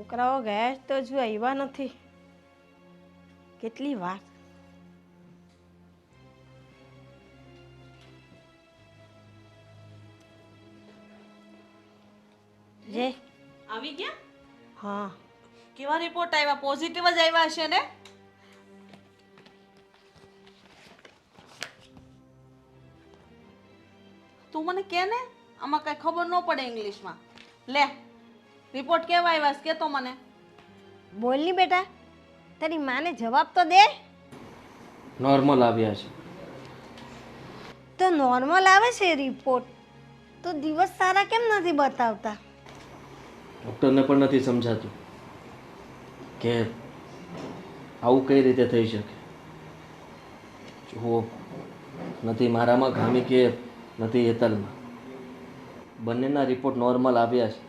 છોકરાઓ ગયા જ તો હજુ આવ્યા નથી. કેટલી વાર. જે આવી ગયા? હા, કેવા રિપોર્ટ આવ્યા? પોઝિટિવ જ આવ્યા હશે ને? તું મને કે ને, આમાં કઈ ખબર ન પડે ઇંગ્લિશમાં. લે, રિપોર્ટ કેવા આવ્યા છે કે તો મને. બોલ ની બેટા, તારી માને જવાબ તો દે. નોર્મલ આવ્યા છે. તો નોર્મલ આવે છે રિપોર્ટ, તો દિવસ સારા કેમ નથી બતાવતા? ડૉક્ટરને પણ નથી સમજાતું કે આવું કઈ રીતે થઈ શકે. જુઓ, નથી મારામાં ખામી કે નથી હેતલમાં, બંનેના રિપોર્ટ નોર્મલ આવ્યા છે.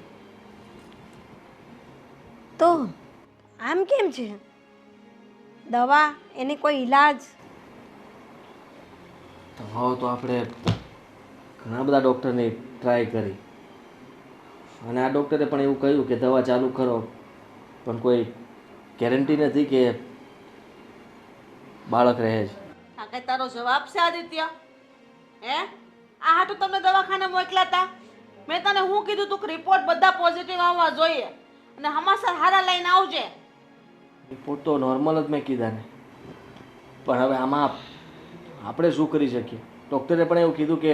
તો આમ કેમ છે? દવા એની કોઈ ઈલાજ? દવાઓ તો આપણે ઘણા બધા ડૉક્ટરની ટ્રાય કરી, અને આ ડૉક્ટરે પણ એવું કહ્યું કે દવા ચાલુ કરો, પણ કોઈ ગેરંટી નથી કે બાળક રહે છે. આ કઈ તારો જવાબ છે આદિત્ય? હે, આ હાટું તમને દવાખાને મોકલાતા? મેં તને શું કીધું તું કે રિપોર્ટ બધા પોઝિટિવ આવવા જોઈએ અને હમાસર હારા લઈને આવજે. રિપોર્ટ તો નોર્મલ જ મેં કીધા ને, પણ હવે આમાં આપણે શું કરી શકીએ? ડૉક્ટરે પણ એવું કીધું કે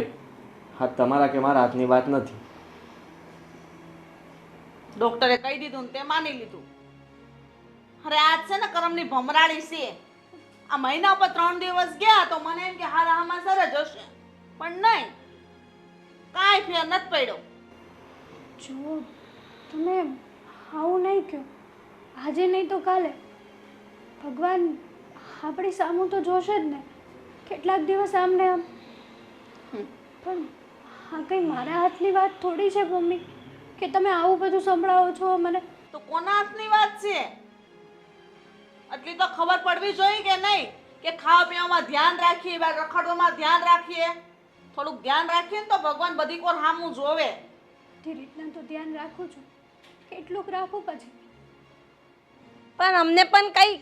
હા, તમારા કે મારા હાથની વાત નથી. ડોક્ટરે કહી દીધું ને તે માની લીધું. અરે આજ છે ને કરમની ભમરાળી છે. આ મહિના પર 3 દિવસ ગયા તો મને એમ કે હારા હમાસર જ હશે, પણ નહીં, કાંઈ ફેર નથી પડ્યો. જો તમે આવું નહીં કહો, આજે નહીં તો કાલે ભગવાન આપણી સામું તો જોશે જ ને. કેટલાક દિવસ આમને આમ, પણ આ કંઈ મારા હાથની વાત થોડી છે મમ્મી કે તમે આવું બધું સંભળાવો છો મને. તો કોના હાથની વાત છે? એટલી તો ખબર પડવી જોઈએ કે નહીં કે ખાવા પીવામાં ધ્યાન રાખીએ, બહાર રખડવામાં ધ્યાન રાખીએ. થોડુંક ધ્યાન રાખીએ ને તો ભગવાન બધી કોર સામું જોવે. તે રીતના તો ધ્યાન રાખું છું, કેટલુંક રાખું પછી. પણ અમને પણ કંઈ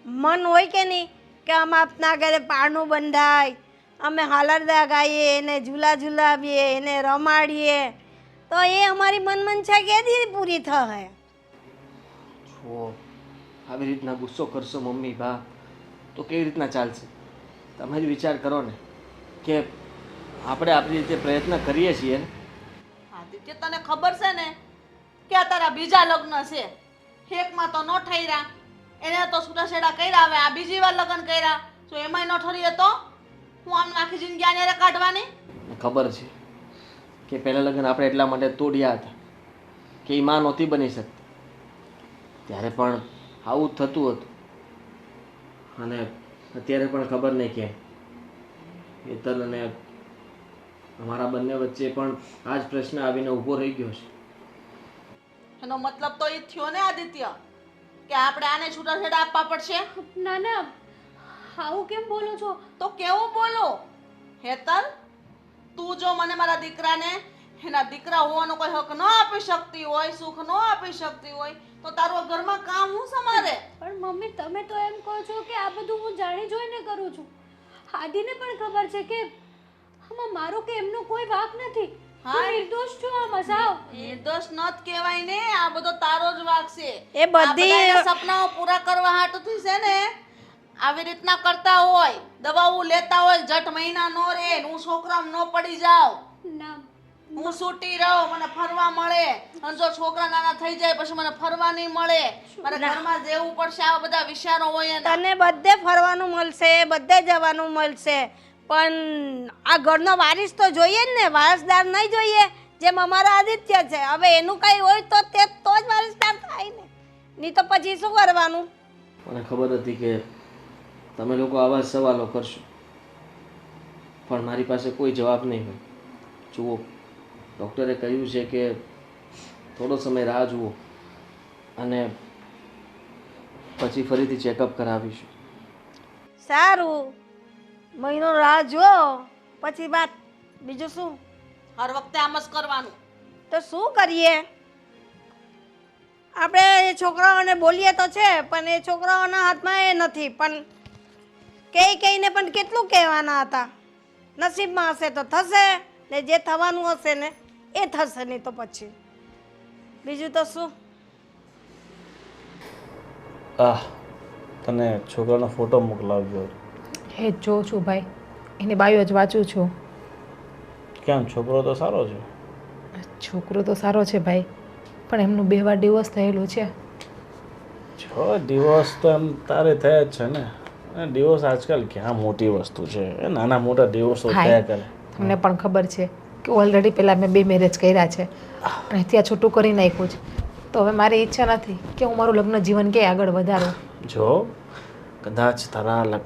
મન હોય કે નહીં કે અમે આપના ઘરે પારણું બંધાય, અમે હાલરદા ગાઈએ, એને ઝૂલા ઝૂલાવીએ, એને રમાડીએ, તો એ અમારી મનમંશા કેદી પૂરી થાય? જો આવી રીતના ગુસ્સો કરશો મમ્મી બા તો કેવી રીતના ચાલશે? તમે જ વિચાર કરો ને કે આપણે આપણી રીતે પ્રયત્ન કરીએ છીએ ને. આદિત્ય, તને ખબર છે ને કે આ તારા બીજા લગ્ન છે. એકમાં તો ન ઠર્યા, એને તો છૂટાછેડા કર્યા, હવે આ બીજી વાર લગ્ન કર્યા, જો એમાંય ન ઠરીએ તો હું આમ આખી જિંદગી આને કાઢવાની? ખબર છે કે પહેલાં લગ્ન આપણે એટલા માટે તોડ્યા હતા કે એ માં નહોતી બની શકતી, ત્યારે પણ આવું જ થતું હતું. અને અત્યારે પણ ખબર નહીં કેમ હેતલ અને અમારા બંને વચ્ચે પણ આ જ પ્રશ્ન આવીને ઊભો રહી ગયો છે. એનો મતલબ તો એ જ થયો ને આદિત્ય કે આપણે આને છૂટાછેડા આપવા પડશે. ના ના, આવું કેમ બોલો છો? તો કેવું બોલો? હેતલ, તું જો મને મારા દીકરાને એના દીકરા હોવાનો કોઈ હક ન આપી શકતી હોય, સુખ ન આપી શકતી હોય, તો તારું ઘરમાં કામ હું સમારે? પણ મમ્મી, તમે તો એમ કહો છો કે આ બધું હું જાણી જોઈને કરું છું. આદિને પણ ખબર છે કે આમાં મારો કે એમનો કોઈ વાંક નથી. હા, હું નિર્દોષ છું આમાં સાવ. નિર્દોષ નત કહેવાય ને, આ બધો તારો જ વાંક છે. એ બધી આ બધાના સપનાઓ પૂરા કરવા હાટુથી છે ને આવી રીતના કરતા હોય, દવાઓ લેતા હોય, જટ મહિના નો રે, હું છોકરામાં નો પડી જાઉં, ના, હું છૂટી રહું, મને ફરવા મળે, અને જો છોકરા નાના થઈ જાય પછી મને ફરવા નહીં મળે, મારે ઘરમાં રહેવું પડશે, આવા બધા વિચારો હોય એના. તને બધે ફરવાનું મળશે, બધે જવાનું મળશે, પણ આ ઘરનો વારિસ તો જોઈએ જ ને, વારસદાર નહીં જોઈએ? જેમ અમારા આદિત્ય છે, હવે એનું કંઈ હોય તો તે તો જ વારસદાર થાય ને, નહીં તો પછી શું કરવાનું? મને ખબર હતી કે તમે લોકો આવા જ સવાલો કરશો, પણ મારી પાસે કોઈ જવાબ નહીં હોય. જુઓ, ડૉક્ટરે કહ્યું છે કે થોડો સમય રાહ જુઓ અને પછી ફરીથી ચેકઅપ કરાવીશું. સારું, મહિનો રાહ જો, પછી વાત. બીજું શું? હર વખતે આમ જ કરવાનું. તો શું કરીએ? આપણે એ છોકરાઓને બોલીએ તો છે પણ એ છોકરાઓના હાથમાં એ નથી. પણ કહીને પણ કેટલું કહેવાના હતા. નસીબમાં હશે તો થશે ને જે થવાનું હશે ને એ થશે, નહીં તો પછી બીજું તો શું. તને છોકરાનો ફોટો મોકલાવજો. એ જ જોઉં છું ભાઈ, એની બાયો જ વાંચું છું. કેમ, છોકરો તો સારો છે? છોકરો તો સારો છે ભાઈ, પણ એમનું 2 વાર ડિવોર્સ થયેલું છે. જો ડિવોર્સ તો એમ તારે થયા જ છે ને. ડિવોર્સ આજકાલ ક્યાં મોટી વસ્તુ છે, એ નાના મોટા ડિવોર્સો થયા કરે. તમને પણ ખબર છે કે ઓલરેડી પહેલાં મેં 2 મેરેજ કર્યા છે અને ત્યાં છૂટું કરી નાખ્યું છે. તો હવે મારી ઈચ્છા નથી કે હું મારું લગ્ન જીવન ક્યાંય આગળ વધારું. જો કદાચ તારા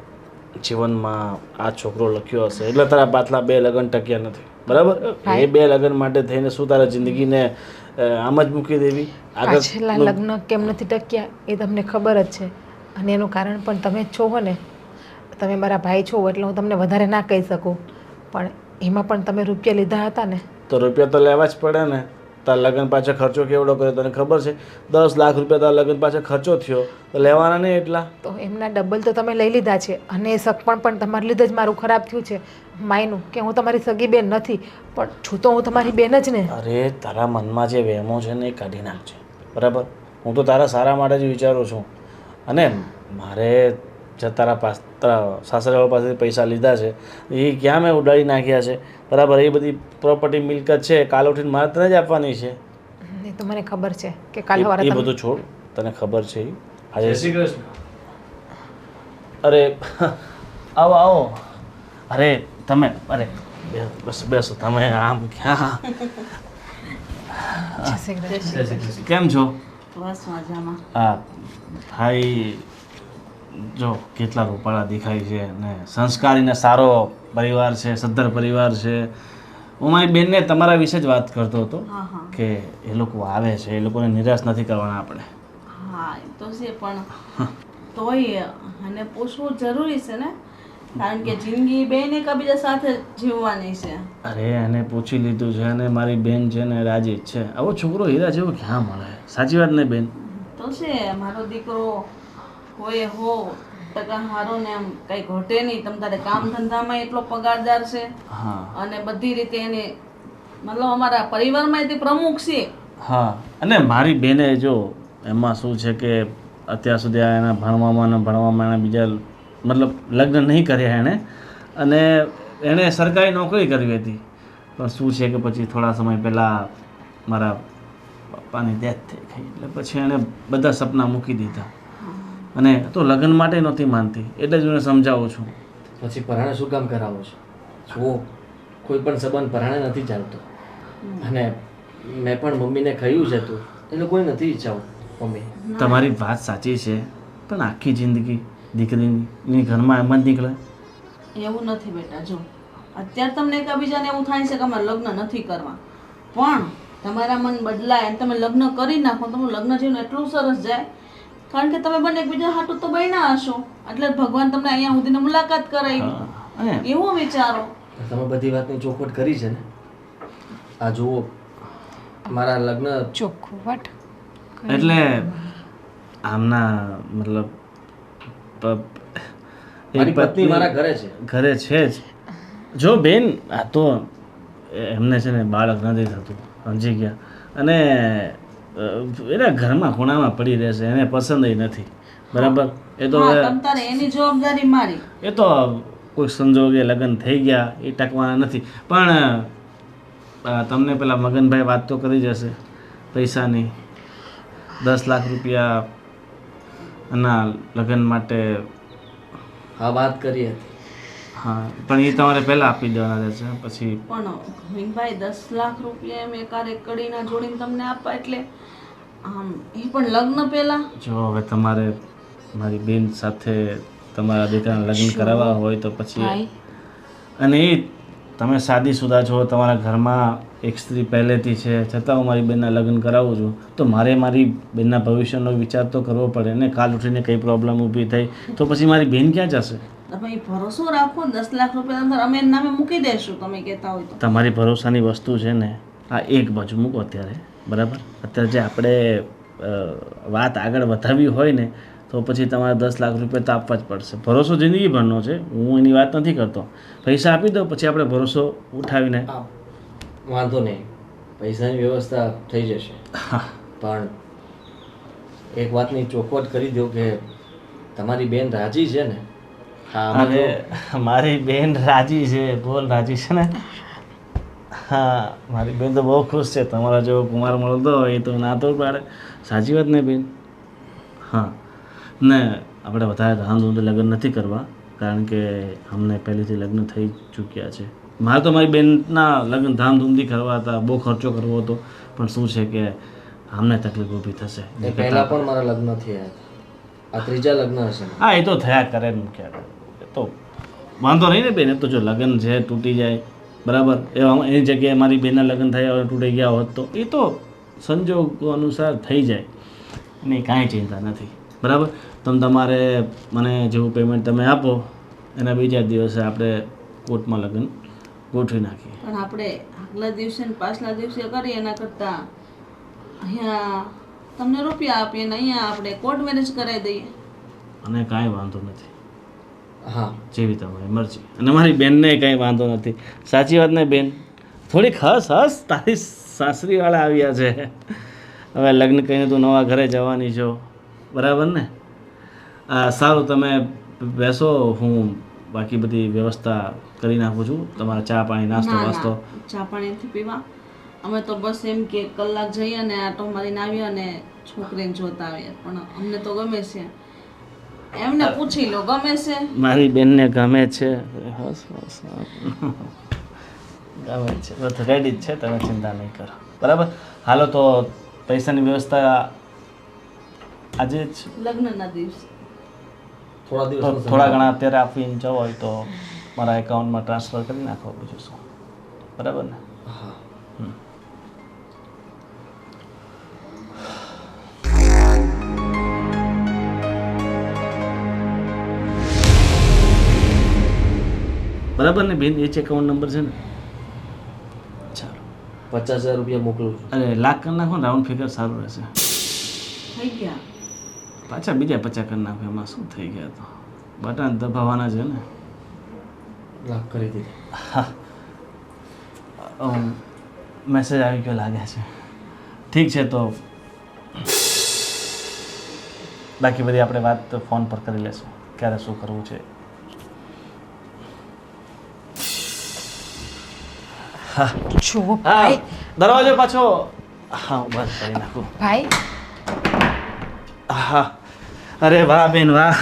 જીવનમાં આ છોકરો લખ્યો હશે એટલે તારા પાછલા 2 લગ્ન ટક્યા નથી, બરાબર? એ 2 લગ્ન માટે થઈને શું તારા જિંદગીને આમ જ મૂકી દેવી? પાછલા લગ્ન કેમ નથી ટક્યા એ તમને ખબર જ છે, અને એનું કારણ પણ તમે જ છો ને. તમે મારા ભાઈ છો એટલે હું તમને વધારે ના કહી શકું, પણ એમાં પણ તમે રૂપિયા લીધા હતા ને. તો રૂપિયા તો લેવા જ પડે ને. તારા લગ્ન પાછળ ખર્ચો કેવડો કર્યો તને ખબર છે? 10 લાખ રૂપિયા તારા લગ્ન પાછળ ખર્ચો થયો, તો લેવાના નહીં એટલા? તો એમના ડબલ તો તમે લઈ લીધા છે, અને એ સગપણ પણ તમારા લીધે જ મારું ખરાબ થયું છે. માયનું કે હું તમારી સગી બેન નથી, પણ છું તો હું તમારી બેન જ ને. અરે તારા મનમાં જે વહેમો છે ને એ કાઢી નાખજે, બરાબર? હું તો તારા સારા માટે જ વિચારું છું. અને મારે જે તારા સાસરીવાળા પાસેથી પૈસા લીધા છે એ ક્યાં મેં ઉડાડી નાખ્યા છે, બરાબર? એ બધી પ્રોપર્ટી મિલકત છે, કાલ ઉઠીને મારે તને જ આપવાની છે. એ તો મને ખબર છે કે કાલ સવારે એ બધું છોડ, તને ખબર છે આજે. અરે આવો આવો. અરે તમે, અરે બસ બેસો તમે. આમ ક્યાં? કેમ છો? બસ મજામાં. હા ભાઈ, જો કેટલા રૂપાળા દેખાય છે ને સંસ્કારી ને સારો પરિવાર છે, સદ્ધર પરિવાર છે. હું મારી બેનને તમારા વિશે જ વાત કરતો હતો કે એ લોકો આવે છે, એ લોકોને નિરાશ નથી કરવાના આપણે. હા એ તો છે, પણ તોય અને પૂછવું જરૂરી છે ને, કારણ કે જિંદગી બેને એકબીજા સાથે જીવવાની છે. અરે એને પૂછી લીધું છે અને મારી બેન છે ને રાજી જ છે. આવો છોકરો હીરા જેવો ક્યાં મળે? સાચી વાત ને બેન? તો છે, મારો દીકરો હોય હો ટકા હારો ને એમ કઈ ઘટે નહીં. તમ તારે કામ ધંધામાં એટલો પગારદાર છે હા, અને બધી રીતે એને મતલબ અમારા પરિવારમાં તે પ્રમુખ છે. હા. અને મારી બેને જો એમાં શું છે કે અત્યાર સુધી આ એના ભણવામાં એના બીજા મતલબ લગ્ન નહીં કર્યા એણે, અને એણે સરકારી નોકરી કરવી હતી. પણ શું છે કે પછી થોડા સમય પહેલાં મારા પપ્પાની ડેથ થઈ ગઈ, એટલે પછી એણે બધા સપના મૂકી દીધા. અને તો લગ્ન માટે નહોતી માનતી, એટલે જ હું એને સમજાવું છું. પછી પરાણે શું કામ કરાવો છો? જુઓ, કોઈ પણ સંબંધ પરાણે નથી ચાલતો. અને મેં પણ મમ્મીને કહ્યું છે તું એ લોકોએ નથી ઈચ્છાવું. મમ્મી, તમારી વાત સાચી છે, પણ આખી જિંદગી દીકરીની ઘરમાં એમ જ નીકળે? એવું નથી બેટા. જો અત્યારે તમને એકબીજાને એવું થાય છે કે અમારે લગ્ન નથી કરવા, પણ તમારા મન બદલાય અને તમે લગ્ન કરી નાખો, તમારું લગ્ન જીવન એટલું સરસ જાય, કારણ કે તમે બંને એકબીજા હાટું તો બન્યા હશો, એટલે ભગવાન તમને અહીંયા સુધીને મુલાકાત કરાવી. એવું વિચારો. તમે બધી વાતની ચોખવટ કરી છે ને? આ જુઓ, મારા લગ્ન ચોખવટ એટલે આમના મતલબ મારી પત્ની મારા ઘરે છે. ઘરે છે જ. જો બેન, આ તો એમને છે ને બાળક નથી થતું, સમજી ગયા, અને એના ઘરમાં ખૂણામાં પડી રહેશે, એને પસંદ નથી, બરાબર? એ તો તમ તારે એની જવાબદારી મારી. એ તો કોઈ સંજોગે લગ્ન થઈ ગયા, એ ટકવાના નથી. પણ તમને પેલા મગનભાઈ વાત તો કરી જશે પૈસાની. 10 લાખ રૂપિયા ના લગ્ન માટે. હા, વાત કરી હતી. હા, પણ એ તમારે પહેલાં આપી દેવાના રહેશે. પછી પણ વિનભાઈ 10 લાખ રૂપિયા એમ એકારે કડીના જોડીને તમને આપવા, એટલે આમ એ પણ લગ્ન પહેલા. જો હવે તમારે મારી બેન સાથે તમારા દીકરાના લગ્ન કરાવવા હોય તો પછી, અને એ તમે શાદીશુદા છો, તમારા ઘરમાં એક સ્ત્રી પહેલેથી છે, છતાં હું મારી બેનના લગ્ન કરાવું છું, તો મારે મારી બેનના ભવિષ્યનો વિચાર તો કરવો પડે ને. કાલ ઉઠીને કંઈ પ્રોબ્લેમ ઊભી થઈ તો પછી મારી બેન ક્યાં જશે? તમે ભરોસો રાખો, 10 લાખ રૂપિયા અંદર અમે એના નામે મૂકી દઈશું તમે કહેતા હોય તો. તમારી ભરોસાની વસ્તુ છે ને, આ એક બાજુ મૂકો અત્યારે, બરાબર? અત્યારે જે આપણે વાત આગળ વધારવી હોય ને તો પછી તમારે 10 લાખ રૂપિયા તો આપવા જ પડશે. ભરોસો જિંદગીભરનો છે, હું એની વાત નથી કરતો. પૈસા આપી દો પછી આપણે ભરોસો ઉઠાવીને હા, વાંધો નહીં, પૈસાની વ્યવસ્થા થઈ જશે. પણ એક વાતની ચોખવટ કરી દો કે તમારી બેન રાજી છે ને? હા, આમાં તો અરે મારી બેન રાજી છે, બોલ રાજી છે ને? હા, મારી બેન તો બહુ ખુશ છે. તમારા જેવો કુમાર મળતો હોય એ તો ના તો પાડે. સાચી વાત ને બેન? હા, ને આપણે વધારે ધામધૂમથી લગ્ન નથી કરવા, કારણ કે અમને પહેલેથી લગ્ન થઈ ચૂક્યા છે. મારે તો મારી બેનના લગ્ન ધામધૂમથી કરવા હતા, બહુ ખર્ચો કરવો હતો, પણ શું છે કે અમને તકલીફ ઊભી થશે. એ પહેલા પણ મારા લગ્ન થયા હતા, આ ત્રીજા લગ્ન હશે. હા, એ તો થયા કરે ને ક્યારે, એ તો વાંધો નહીં ને બેન. એ તો જો લગ્ન છે તૂટી જાય બરાબર, એની જગ્યાએ મારી બેનના લગ્ન થયા હોય તૂટી ગયા હોત તો એ તો સંજોગો અનુસાર થઈ જાય, એની કાંઈ ચિંતા નથી બરાબર. તમારે મને જેવું પેમેન્ટ તમે આપો એના બીજા દિવસે આપણે કોર્ટમાં લગ્ન ગોઠવી નાખીએ. પણ આપણે આગલા દિવસે ને પાછલા દિવસે કરીએ એના કરતાં અહીંયા તમને રૂપિયા આપીએ ને અહીંયા આપણે કોર્ટ મેરેજ કરાવી દઈએ. અને કાંઈ વાંધો નથી, હા, જેવી તમારી મરજી. અને મારી બેનને કાંઈ વાંધો નથી. સાચી વાત ને બેન? થોડીક હસ તારી સાસરીવાળા આવ્યા છે. હવે લગ્ન કરીને તું નવા ઘરે જવાની છો બરાબર ને? સારું, તમે બેસો, હું બાકી બધી વ્યવસ્થા કરી નાખું છું. તમારા ચા પાણી નાસ્તો ના વાસ્તો. ના, ચા પાણી નથી પીવા. અમે તો બસ એમ કે કલાક જઈએ અને આટો મારીને આવીએ અને છોકરીને જોતા આવીએ. પણ અમને તો ગમે છે, એમને પૂછી લો ગમે છે. મારી બેનને ગમે છે. હસ હસ ગમે છે, બસ રેડી જ છે, તમે ચિંતા નહીં કરો બરાબર. હાલો તો પૈસાની વ્યવસ્થા આજે જ લગ્નના દિવસે થોડા દિવસ થોડા ઘણા અત્યારે આપીને જવો હોય તો મારા એકાઉન્ટમાં ટ્રાન્સફર કરી નાખો, બીજું શું બરાબર ને? હા, બરાબર ને બેન? એ જ એકાઉન્ટ નંબર છે ને? ચાલો, 50,000 રૂપિયા મોકલું છું. અરે લાખ કરી નાખો ને, રાઉન્ડ ફિગર સારું રહેશે. થઈ ગયા. પાછા બીજા 50 કરી નાખો, એમાં શું થઈ ગયા? તો બટન દબાવવાના છે ને. લાખ કરી દીધી. મેસેજ આવી ગયો લાગે છે. ઠીક છે, તો બાકી બધી આપણે વાત ફોન પર કરી લેશું, ક્યારે શું કરવું છે. જો હા, ભાઈ, દરવાજો પાછો હા હું બંધ કરી નાખું. ભાઈ હા, અરે વાહ બેન વાહ.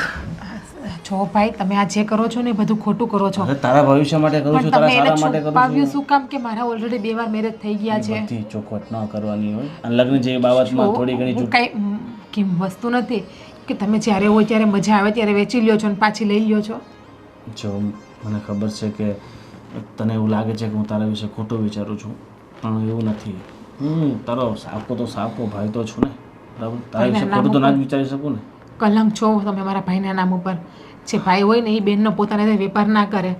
જો ભાઈ, તમે આ જે કરો છો ને એ બધું ખોટું કરો છો. અરે તારા ભવિષ્ય માટે કરું છું, પણ તારા તમે એને સારા માટે કરું છુપાવ્યું છું. શું કામ કે મારા ઓલરેડી 2 વાર મેરેજ થઈ ગયા છે. બધી ચોખવટ ન કરવાની હોય, અને લગ્ન જેવી બાબતમાં થોડી ઘણી હું કાંઈ કેમ વસ્તુ નથી કે તમે જ્યારે હોય ત્યારે મજા આવે ત્યારે વેચી લ્યો છો અને પાછી લઈ લ્યો છો. જો મને ખબર છે કે તને એવું લાગે છે કે હું તારા વિશે ખોટું વિચારું છું, પણ એવું નથી. હું તારો સાપો તો સાપો ભાઈ તો છું ને બરાબર. તારા વિશે ખોટું તો ના જ વિચારી શકું ને. કલંક છો તમે મારા ભાઈના નામ ઉપર. જે ભાઈ હોય ને એ બેનનો પોતાના રીતે વેપાર ના કરે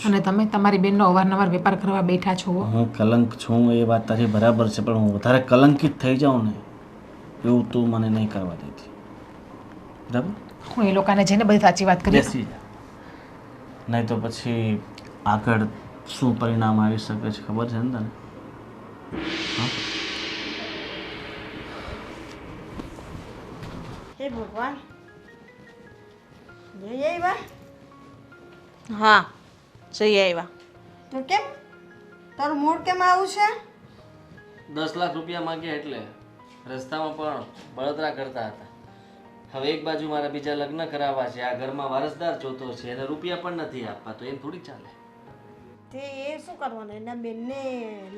અને તમે તમારી બેનનો અવારનવાર વેપાર કરવા બેઠા છો. હું કલંક છું એ વાત તારી બરાબર છે, પણ હું વધારે કલંકિત થઈ જાઉં ને એવું તું મને નહીં કરવા દેતી બરાબર. હું એ લોકોને જઈને બધી સાચી વાત કરી. બેસી જા, નહીં તો પછી આગળ શું પરિણામ આવી શકે છે ખબર છે ને તને? હે ભગવાન, જઈ આવ્યા? હા, જઈ આવ્યા. તો કેમ તારું મૂડ કેમ આવું છે? 10 લાખ રૂપિયા માંગ્યા એટલે રસ્તામાં પણ બળતરા કરતા હતા. હવે એક બાજુ મારા બીજા લગ્ન કરાવવા છે, આ ઘરમાં વારસદાર જોતો છે અને રૂપિયા પણ નથી આપવા, તો એમ થોડી ચાલે. તે એ શું કરવાનું? એના બેનને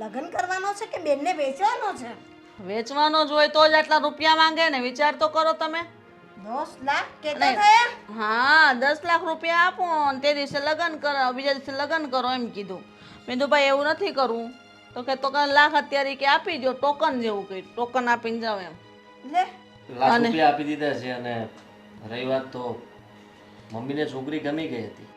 લગ્ન કરવાનો છે કે બેનને વેચવાનો છે? વેચવાનો જ હોય તો જ આટલા રૂપિયા માંગે ને, વિચાર તો કરો તમે. 10 લાખ કેટલા થયા? હા, 10 લાખ રૂપિયા આપો ને તે દિવસે લગ્ન કરો, બીજા દિવસે લગ્ન કરો એમ કીધું. મેં કીધું ભાઈ એવું નથી કરવું. તો કે તો લાખ અત્યારે કે આપી દો, ટોકન જેવું કંઈ ટોકન આપીને જાવ એમ. લે લાખ રૂપિયા આપી દીધા છે, અને રહી વાત તો મમ્મીને છોકરી ગમી ગઈ હતી,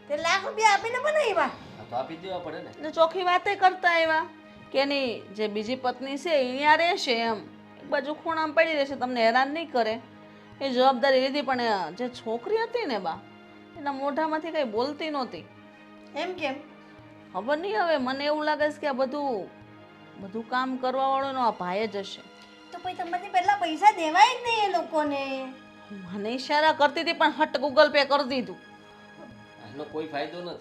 તે લાખ રૂપિયા આપીને બનાવ્યા? આ તો આપી દેવા પડે ને. એટલે ચોખ્ખી વાતે કરતા આવ્યા કે એની જે બીજી પત્ની છે એ અહીંયા રહેશે એમ. એક બાજુ ખૂણામાં પડી રહેશે, તમને હેરાન નહીં કરે એ જવાબદારી લીધી. પણ જે છોકરી હતી ને બા, એના મોઢામાંથી કંઈ બોલતી નહોતી. એમ કેમ? ખબર નહીં, હવે મને એવું લાગે છે કે આ બધું કામ કરવા વાળો આ ભાઈ જ હશે. તો પછી તમારે પહેલા પૈસા દેવાય જ નહીં એ લોકોને. મને ઈશારા કરતી હતી પણ હટ ગૂગલ પે કરી દીધું. એનો કોઈ ફાયદો નથી.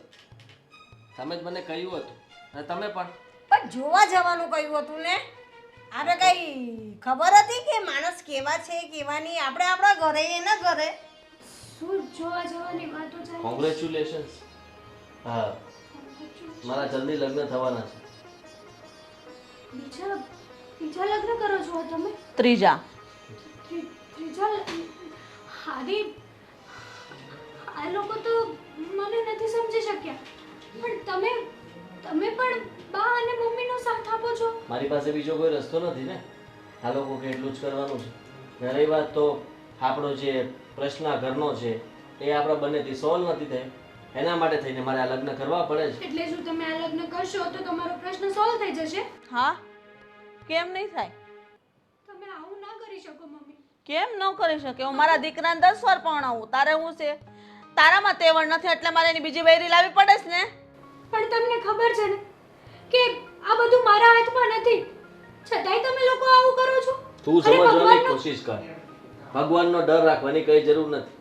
તમે જ મને કહ્યું હતું અને તમે પણ જોવા જવાનું કહ્યું હતું ને. આપણે કઈ ખબર હતી કે માણસ કેવા છે કેવા નહીં? આપણે આપણા ઘરે એના ઘરે. શું જોવા જવાની વાતો ચાલે? કોંગ્રેચ્યુલેશન્સ. હા, મારા જલ્દી લગ્ન થવાના છે. બીજા લગ્ન કરો છો તમે? ત્રીજા. હારી, આ લોકો તો મને નથી સમજી શક્યા. પણ તમે પણ બા અને મમ્મીનો સાથ આપો છો. મારી પાસે બીજો કોઈ રસ્તો નથી ને. આ લોકો કે એટલું જ કરવાનું છે. અને રહી વાત તો આપણો જે પ્રશ્ન આ ઘરનો છે એ આપણા બંનેથી સોલ્વ નથી થયો, એના માટે થઈને મારે આ લગ્ન કરવા પડે છે. એટલે શું તમે આ લગ્ન કરશો તો તમારો પ્રશ્ન સોલ્વ થઈ જશે? હા, કેમ નહીં થાય? તમે આવું ના કરી શકો મમ્મી. કેમ ન કરી શકે? હું મારા દીકરાને 10 વાર પરણાવું. તારે હું છે? તારામાં તેવડ નથી એટલે મારે એની બીજી બૈરી લાવવી પડે છે ને. પણ તમને ખબર છે ને કે આ બધું મારા હાથમાં નથી, છતાંય તમે લોકો આવું કરો છો. તું સમજવાની કોશિશ કર. ભગવાનનો ડર રાખવાની કઈ જરૂર નથી.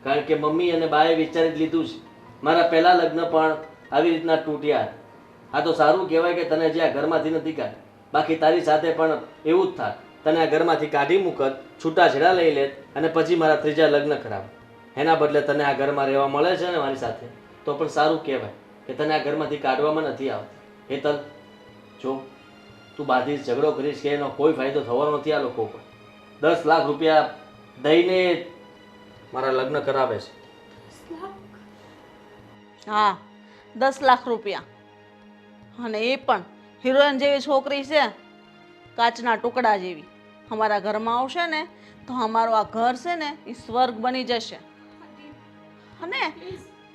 કારણ કે મમ્મી અને બાએ વિચારી જ લીધું છે. મારા પહેલા લગ્ન પણ આવી રીતના તૂટ્યા. આ તો સારું કહેવાય કે તને જે આ ઘરમાંથી નથી કાઢી. બાકી તારી સાથે પણ એવું જ થાય. તને આ ઘરમાંથી કાઢી મૂકત, છૂટાછેડા લઈ લેત અને પછી મારા ત્રીજા લગ્ન કરાવ. એના બદલે તને આ ઘરમાં રહેવા મળે છે ને મારી સાથે, તો પણ સારું કહેવાય કે તને આ ઘરમાંથી કાઢવામાં નથી આવતી. હેતલ, જો તું બાધી ઝઘડો કરીશ કે એનો કોઈ ફાયદો થવાનો નથી. આ લોકો પર 10 લાખ રૂપિયા દઈને મારા લગ્ન કરાવે છે. હા, 10 લાખ રૂપિયા. અને એ પણ હિરોઈન જેવી છોકરી છે, કાચના ટુકડા જેવી. અમારા ઘરમાં આવશે ને તો અમારું આ ઘર છે ને એ સ્વર્ગ બની જશે. અને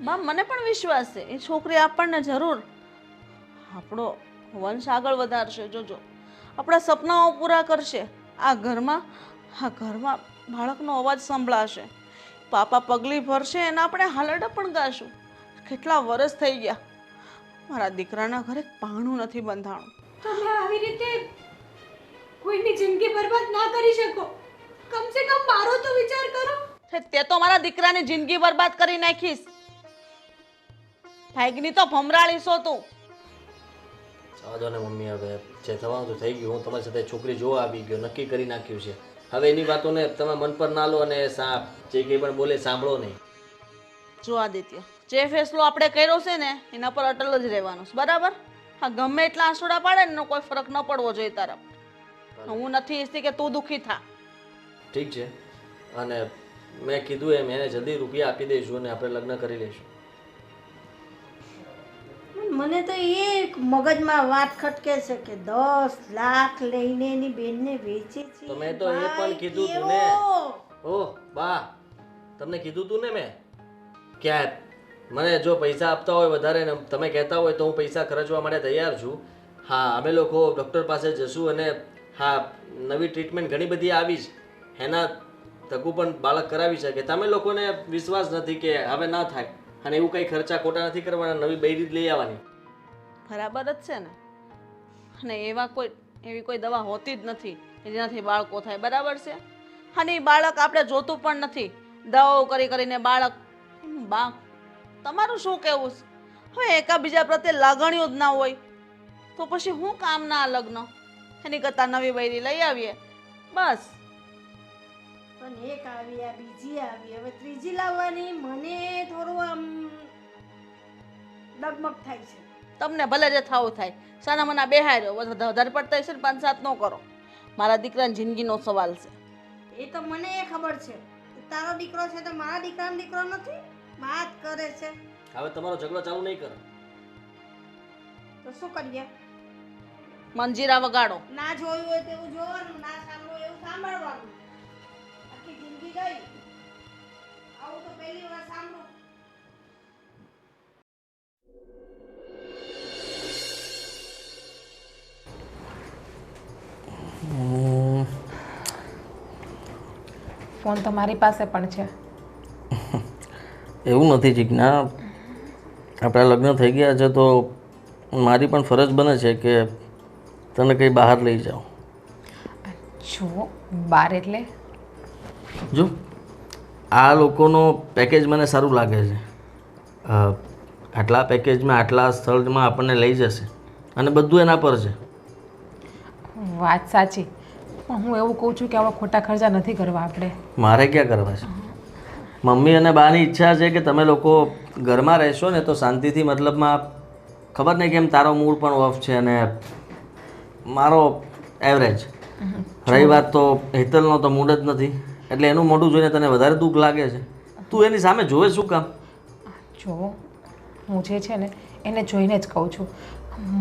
બા, મને પણ વિશ્વાસ છે એ છોકરી આપણને જરૂર આપણો વંશ આગળ વધારશે. જોજો, આપણા સપનાઓ પૂરા કરશે. આ ઘરમાં બાળકનો અવાજ સંભળાશે, પાપા પગલી ભરશે અને આપણે હાલરડા પણ ગાશું. કેટલા વર્ષ થઈ ગયા મારા દીકરાના ઘરે પાણું નથી બંધાણું. તમે આવી રીતે કોઈની જિંદગી બરબાદ ના કરી શકો. કમસે કમ મારો તો વિચાર કરો. તે તો મારા દીકરાની જિંદગી બરબાદ કરી નાખીશ. ભાગની તો ભમરાળી છો તું. ચાલો ને મમ્મી, હવે જે થવાનું તો થઈ ગયું. હું તમારી સાથે છોકરી જોવા આવી ગયો, નક્કી કરી નાખ્યું છે. હવે એની વાતોને તમે મન પર ના લો અને જે કંઈ પણ બોલે સાંભળો નહીં. જો આદિત્ય, જે ફેસલો આપણે કર્યો છે ને એના પર અટલ જ રહેવાનું છે, બરાબર? હા, ગમે એટલા આંસુડા પાડે ને કોઈ ફરક ન પડવો જોઈએ તારા પર. હું નથી ઈચ્છતી કે તું દુઃખી થા. ઠીક છે, અને મેં કીધું એમ એને જલ્દી રૂપિયા આપી દઈશું અને આપણે લગ્ન કરી લઈશું. મને તો એ મગજમાં વાત ખટકે છે કે 10 લાખ લઈને એની બેનને વેચે છે. તો મેં તો એ પણ કીધું તું ને. ઓહ બા, તમને કીધું તું ને મેં કે મને જો પૈસા આપતા હોય વધારે ને તમે કહેતા હોય તો હું પૈસા ખર્ચવા માટે તૈયાર છું. હા, અમે લોકો ડૉક્ટર પાસે જશું અને હા, નવી ટ્રીટમેન્ટ ઘણી બધી આવી છે, એના થકું પણ બાળક કરાવી શકે. તમે લોકોને વિશ્વાસ નથી કે હવે ના થાય અને એવું કંઈ ખર્ચા ખોટા નથી કરવાના, નવી બૈરી જ લઈ આવવાની. બરાબર જ છે ને. અને એવી કોઈ દવા હોતી જ નથી કે જેનાથી બાળકો થાય, બરાબર છે? અને એ બાળક આપણે જોતું પણ નથી. દવાઓ કરીને બાળક. બા, તમારું શું કહેવું છે? હવે એકાબીજા પ્રત્યે લાગણીઓ જ ના હોય તો પછી હું કામના લગ્ન? એની કરતાં નવી બૈરી લઈ આવીએ બસ. પણ એક આવી, આ બીજી આવી, હવે ત્રીજી લાવવાની મને થોડું આમ ડગમગ થાય છે. તમને ભલે જે થવું થાય, સાના મના બેહાય રહ્યો. વધારે પડતા છે ને 5-7 ન કરો. મારા દીકરાની જિંદગીનો સવાલ છે. એ તો મને એ ખબર છે. તારો દીકરો છે તો મારા દીકરાનો દીકરો નથી. વાત કરે છે. હવે તમારો ઝઘડો ચાલુ નહીં કરો. તો શું કરીએ? મંજીરા વગાડો. ના જોયું હોય તેવું જોવાનું, ના સાંભળ્યું એવું સાંભળવાનું. આખી જિંદગી ગઈ. આવું તો પહેલી વાર સાંભળું. ફોન તો મારી પાસે પણ છે. એવું નથી જીજ્ઞા, આપણા લગ્ન થઈ ગયા છે તો મારી પણ ફરજ બને છે કે તને કંઈ બહાર લઈ જાઉં. જો બાર એટલે જો આ લોકોનો પેકેજ મને સારું લાગે છે. આટલા પેકેજમાં આટલા સ્થળમાં આપણને લઈ જશે અને બધું એના પર છે. વાત સાચી, પણ હું એવું કહું છું કે આવા ખોટા ખર્ચા નથી કરવા આપણે. મારે ક્યાં કરવા છે? મમ્મી અને બાની ઈચ્છા છે કે તમે લોકો ઘરમાં રહેશો ને તો શાંતિથી, મતલબમાં ખબર નહીં કેમ તારો મૂડ પણ ઓફ છે અને મારો એવરેજ. રહી વાત તો હેતલનો તો મૂડ જ નથી, એટલે એનું મોઢું જોઈને તને વધારે દુઃખ લાગે છે. તું એની સામે જોવે શું કામ? જો હું જે છે ને એને જોઈને જ કહું છું.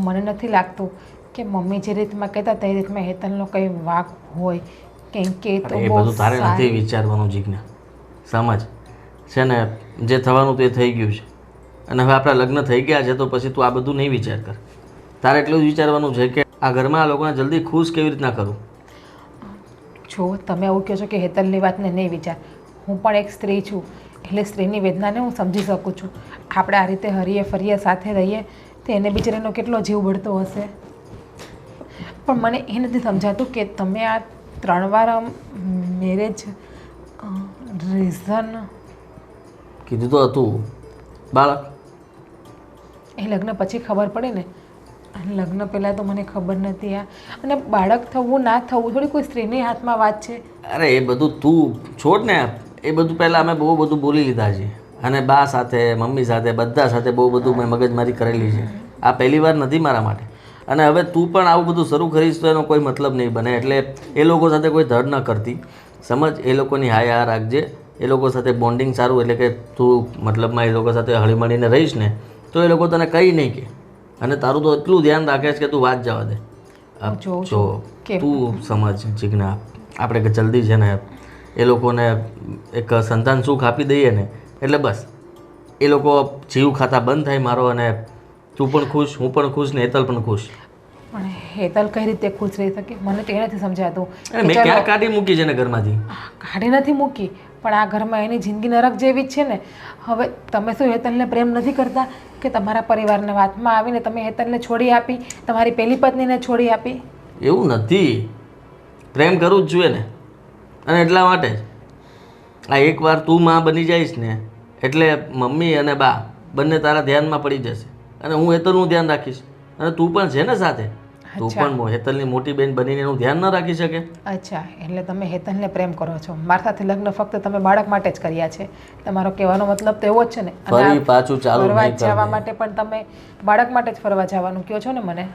મને નથી લાગતું કે મમ્મી જે રીતમાં કહેતા તે રીતમાં હેતલનો કંઈ વાંક હોય, કેમ કે એ તો એ બહુ બધું તારે નથી સારી- વિચારવાનું જીજ્ઞા. સમજ છે ને, જે થવાનું તે થઈ ગયું છે અને હવે આપણા લગ્ન થઈ ગયા છે તો પછી તું આ બધું નહીં વિચાર કર. તારે એટલું જ વિચારવાનું છે કે આ ઘરમાં આ લોકોને જલ્દી ખુશ કેવી રીતના કરું. જો તમે એવું કહો છો કે હેતલની વાતને નહીં વિચાર, હું પણ એક સ્ત્રી છું એટલે સ્ત્રીની વેદનાને હું સમજી શકું છું. આપણે આ રીતે હરીએ ફરીએ સાથે રહીએ તો એને બિચારીનો કેટલો જીવ બળતો હશે. પણ મને એ નથી સમજાતું કે તમે આ 3 વાર મેરેજ રીઝન કીધું તો હતું બાળક. એ લગ્ન પછી ખબર પડે ને, અને લગ્ન પહેલાં તો મને ખબર નથી. અને બાળક થવું ના થવું થોડી કોઈ સ્ત્રીની હાથમાં વાત છે. અરે એ બધું તું છોડ ને, એ બધું પહેલાં અમે બહુ બધું બોલી લીધા છે અને બા સાથે મમ્મી સાથે બધા સાથે બહુ બધું મેં મગજમારી કરેલી છે. આ પહેલી વાર નથી મારા માટે. અને હવે તું પણ આવું બધું શરૂ કરીશ તો એનો કોઈ મતલબ નહીં બને. એટલે એ લોકો સાથે કોઈ ધડ ન કરતી, સમજ. એ લોકોની હાય રાખજે, એ લોકો સાથે બોન્ડિંગ સારું, એટલે કે તું મતલબમાં એ લોકો સાથે હળીમળીને રહીશ ને તો એ લોકો તને કંઈ નહીં કહે. અને તારું તો એટલું ધ્યાન રાખે છે કે તું વાત જવા દે. જોઉં જો કે તું સમજ જીજ્ઞા, આપણે કે જલ્દી છે ને એ લોકોને એક સંતાન સુખ આપી દઈએ ને એટલે બસ એ લોકો જીવ ખાતા બંધ થાય મારો, અને તું પણ ખુશ, હું પણ ખુશ ને હેતલ પણ ખુશ. પણ હેતલ કઈ રીતે ખુશ રહી શકે મને તો એ નથી સમજાતું. અરે મેં ક્યાં કાઢી મૂકી છે ને ઘરમાંથી? કાઢી નથી મૂકી, પણ આ ઘરમાં એની જિંદગી નરક જેવી જ છે ને. હવે તમે શું હેતલને પ્રેમ નથી કરતા કે તમારા પરિવારના વાતમાં આવીને તમે હેતલને છોડી આપી, તમારી પહેલી પત્નીને છોડી આપી? એવું નથી, પ્રેમ કરવું જ જોઈએ ને. અને એટલા માટે જ આ એકવાર તું માં બની જઈશ ને એટલે મમ્મી અને બા બંને તારા ધ્યાનમાં પડી જશે અને હું હેતલનું ધ્યાન રાખીશ. અને તું પણ છે ને સાથે, તું પણ હેતલની મોટી બેન બનીને એનું ધ્યાન ન રાખી શકે? અચ્છા, એટલે તમે હેતલને પ્રેમ કરો છો. મારા સાથે લગ્ન ફક્ત તમે બાળક માટે જ કર્યા છે. તમારો કહેવાનો મતલબ તો એવો જ છે ને. ફરી પાછું ચાલુ ફરવા નહીં જવા કરજે. માટે પણ તમે બાળક માટે જ ફરવા જવાનું કહો છો ને મને.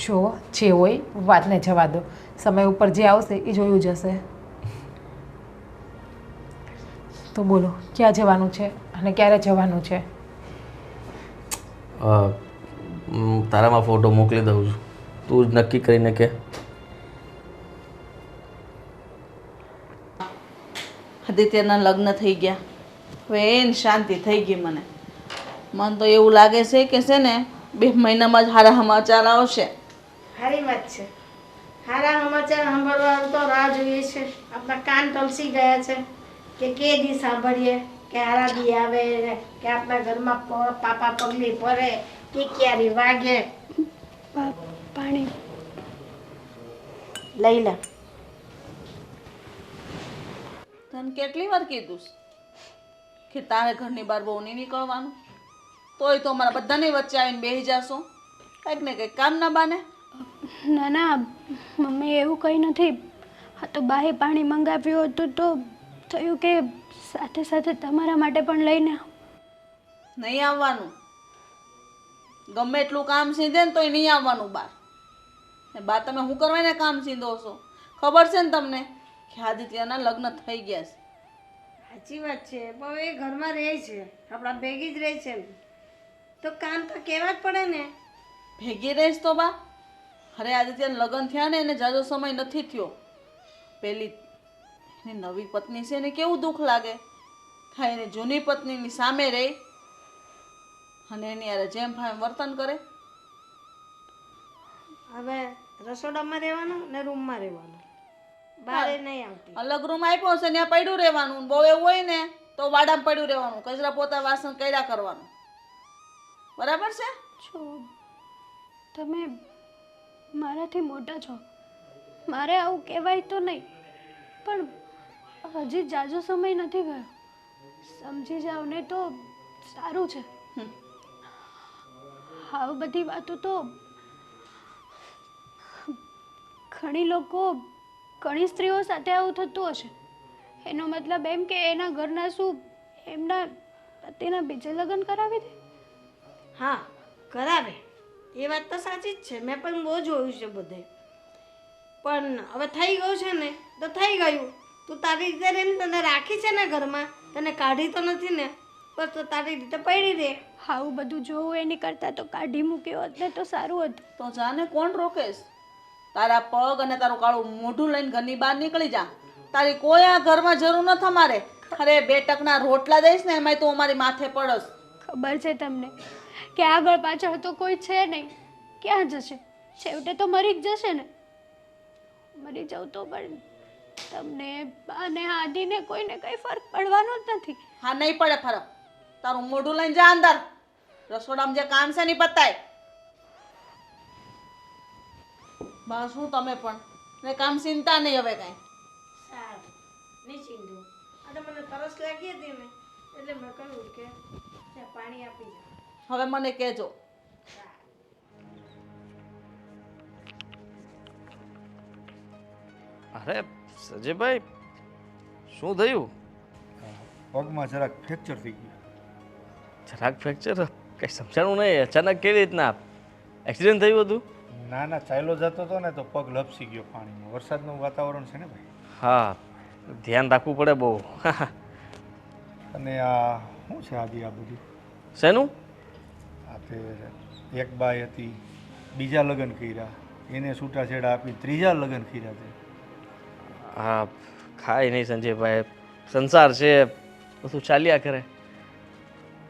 જો જે હોય વાતને જવા દો, સમય ઉપર જે આવશે એ જોયું જશે. તો બોલો ક્યાં જવાનું છે અને ક્યારે જવાનું છે? તારામાં ફોટો મોકલી દઉં છું, તું જ નક્કી કરીને કે. આદિત્યના લગ્ન થઈ ગયા, હવે એને શાંતિ થઈ ગઈ. મને તો એવું લાગે છે કે છે ને 2 મહિનામાં જ સારા સમાચાર આવશે. સારી વાત છે. સારા સમાચાર સાંભળવાનું તો રાહ જોઈએ છે. આપણા કાન તલસી ગયા છે કે દી સાંભળીએ કે હારા દી આવે ને કે આપણા ઘરમાં પાપા પગલી ભરે કે ક્યારે વાગે. પાણી લઈ લે. તને કેટલી વાર કીધું છે કે તારે ઘરની બહાર બહુ નહીં નીકળવાનું? તોય તો અમારા બધાની વચ્ચે આવીને બેસી જાશો કંઈક ને કંઈક કામ ના બાને. ના ના મમ્મી, એવું કંઈ નથી. હા તો બાએ પાણી મંગાવ્યું હતું તો થયું કે સાથે સાથે તમારા માટે પણ લઈને નહીં આવવાનું. ગમે એટલું કામ સીંધે ને તોય નહીં આવવાનું બહાર. ને બા તમે શું કરવા એને કામ સીંધો છો? ખબર છે ને તમને કે આદિત્યના લગ્ન થઈ ગયા છે? સાચી વાત છે, પણ એ ઘરમાં રહે છે, આપણા ભેગી જ રહે છે ને તો કામ તો કહેવા જ પડે ને. ભેગી રહીશ તો બા? અરે આદિત્યના લગ્ન થયા ને એને જાજો સમય નથી થયો. પેલી એની નવી પત્ની છે એને કેવું દુઃખ લાગે થાય એની જૂની પત્નીની સામે રહે અને એની યારે જેમ ભાઈ વર્તન કરે. હવે રસોડામાં રહેવાનું ને રૂમમાં રહેવાનું. બારે નહીં આવતી. અલગ રૂમ આપ્યો છે ત્યાં પડ્યું રહેવાનું. બહુ એવું હોય ને તો વાડામાં પડ્યું રહેવાનું. કચરા પોતા વાસણ કર્યા કરવાનું. બરાબર છે? જો તમે મારાથી મોટા છો, મારે આવું કહેવાય તો નહીં, પણ હજી જાજો સમય નથી ગયો. સમજી જાવ ને તો સારું છે. આ બધી વાતો તો ઘણી લોકો, ઘણી સ્ત્રીઓ સાથે આવું થતું હશે. એનો મતલબ એમ કે એના ઘરના શું એમના પતિના બીજે લગ્ન કરાવી દે. હા કરાવે, એ વાત તો સાચી જ છે. મેં પણ બહુ જોયું છે બધે. પણ હવે થઈ ગયું છે ને તો થઈ ગયું. તું તારી રીતે રહીને તને રાખી છે ને ઘરમાં, તને કાઢી તો નથી ને, બસ તો તારી રીતે પડી રહે. આવું બધું જોવું એની કરતાં તો કાઢી મૂક્યો હોત ને તો સારું હતું. તો જાને કોણ રોકેશ? તારા પગ અને તારું કાળું મોઢું લઈને ઘરની બહાર નીકળી જા. તારી કોઈ આ ઘરમાં જરૂર નથી અમારે. અરે 2 ટકના રોટલા દઈશ ને એમાંય તું અમારી માથે પડસ. ખબર છે તમને કે આગળ પાછળ તો કોઈ છે નહીં. ક્યાં જશે? છેવટે તો મરી જ જશે ને. મરી જાવ તો પણ તમને અને આદિને કોઈને કંઈ ફરક પડવાનો જ નથી. હા નહીં પડે ફરક. તારું મોઢું લઈને જા અંદર. રસોડામાં જે કામ છે ને પતાય. બસ શું તમે પણ ને કામ ચિંતા નહીં હવે કાંઈ. સારું નહીં ચીંધું. આ તો મને તરસ લાગી હતી ને એટલે મેં કહ્યું કે પાણી આપી જા. હવે મને કહેજો. અરે સજયભાઈ, શું થયું? પગમાં જરાક ફ્રેક્ચર થઈ ગયું. જરાક ફ્રેક્ચર? કંઈ સમજાણું નહીં. અચાનક કેવી રીતના એક્સિડન્ટ થયું હતું? ના ના, ચાલ્યો જતો હતો ને તો પગ લપસી ગયો પાણીમાં. વરસાદનું વાતાવરણ છે ને ભાઈ. હા, ધ્યાન રાખવું પડે બહુ. અને આ શું છે આદિ આ બધું? શેનું? આ તે એક બાઈ હતી, બીજા લગ્ન કર્યા, એને છૂટાછેડા આપી ત્રીજા લગ્ન કર્યા છે. હા, ખાય નહીં સંજયભાઈ. સંસાર છે, બધું ચાલ્યા કરે.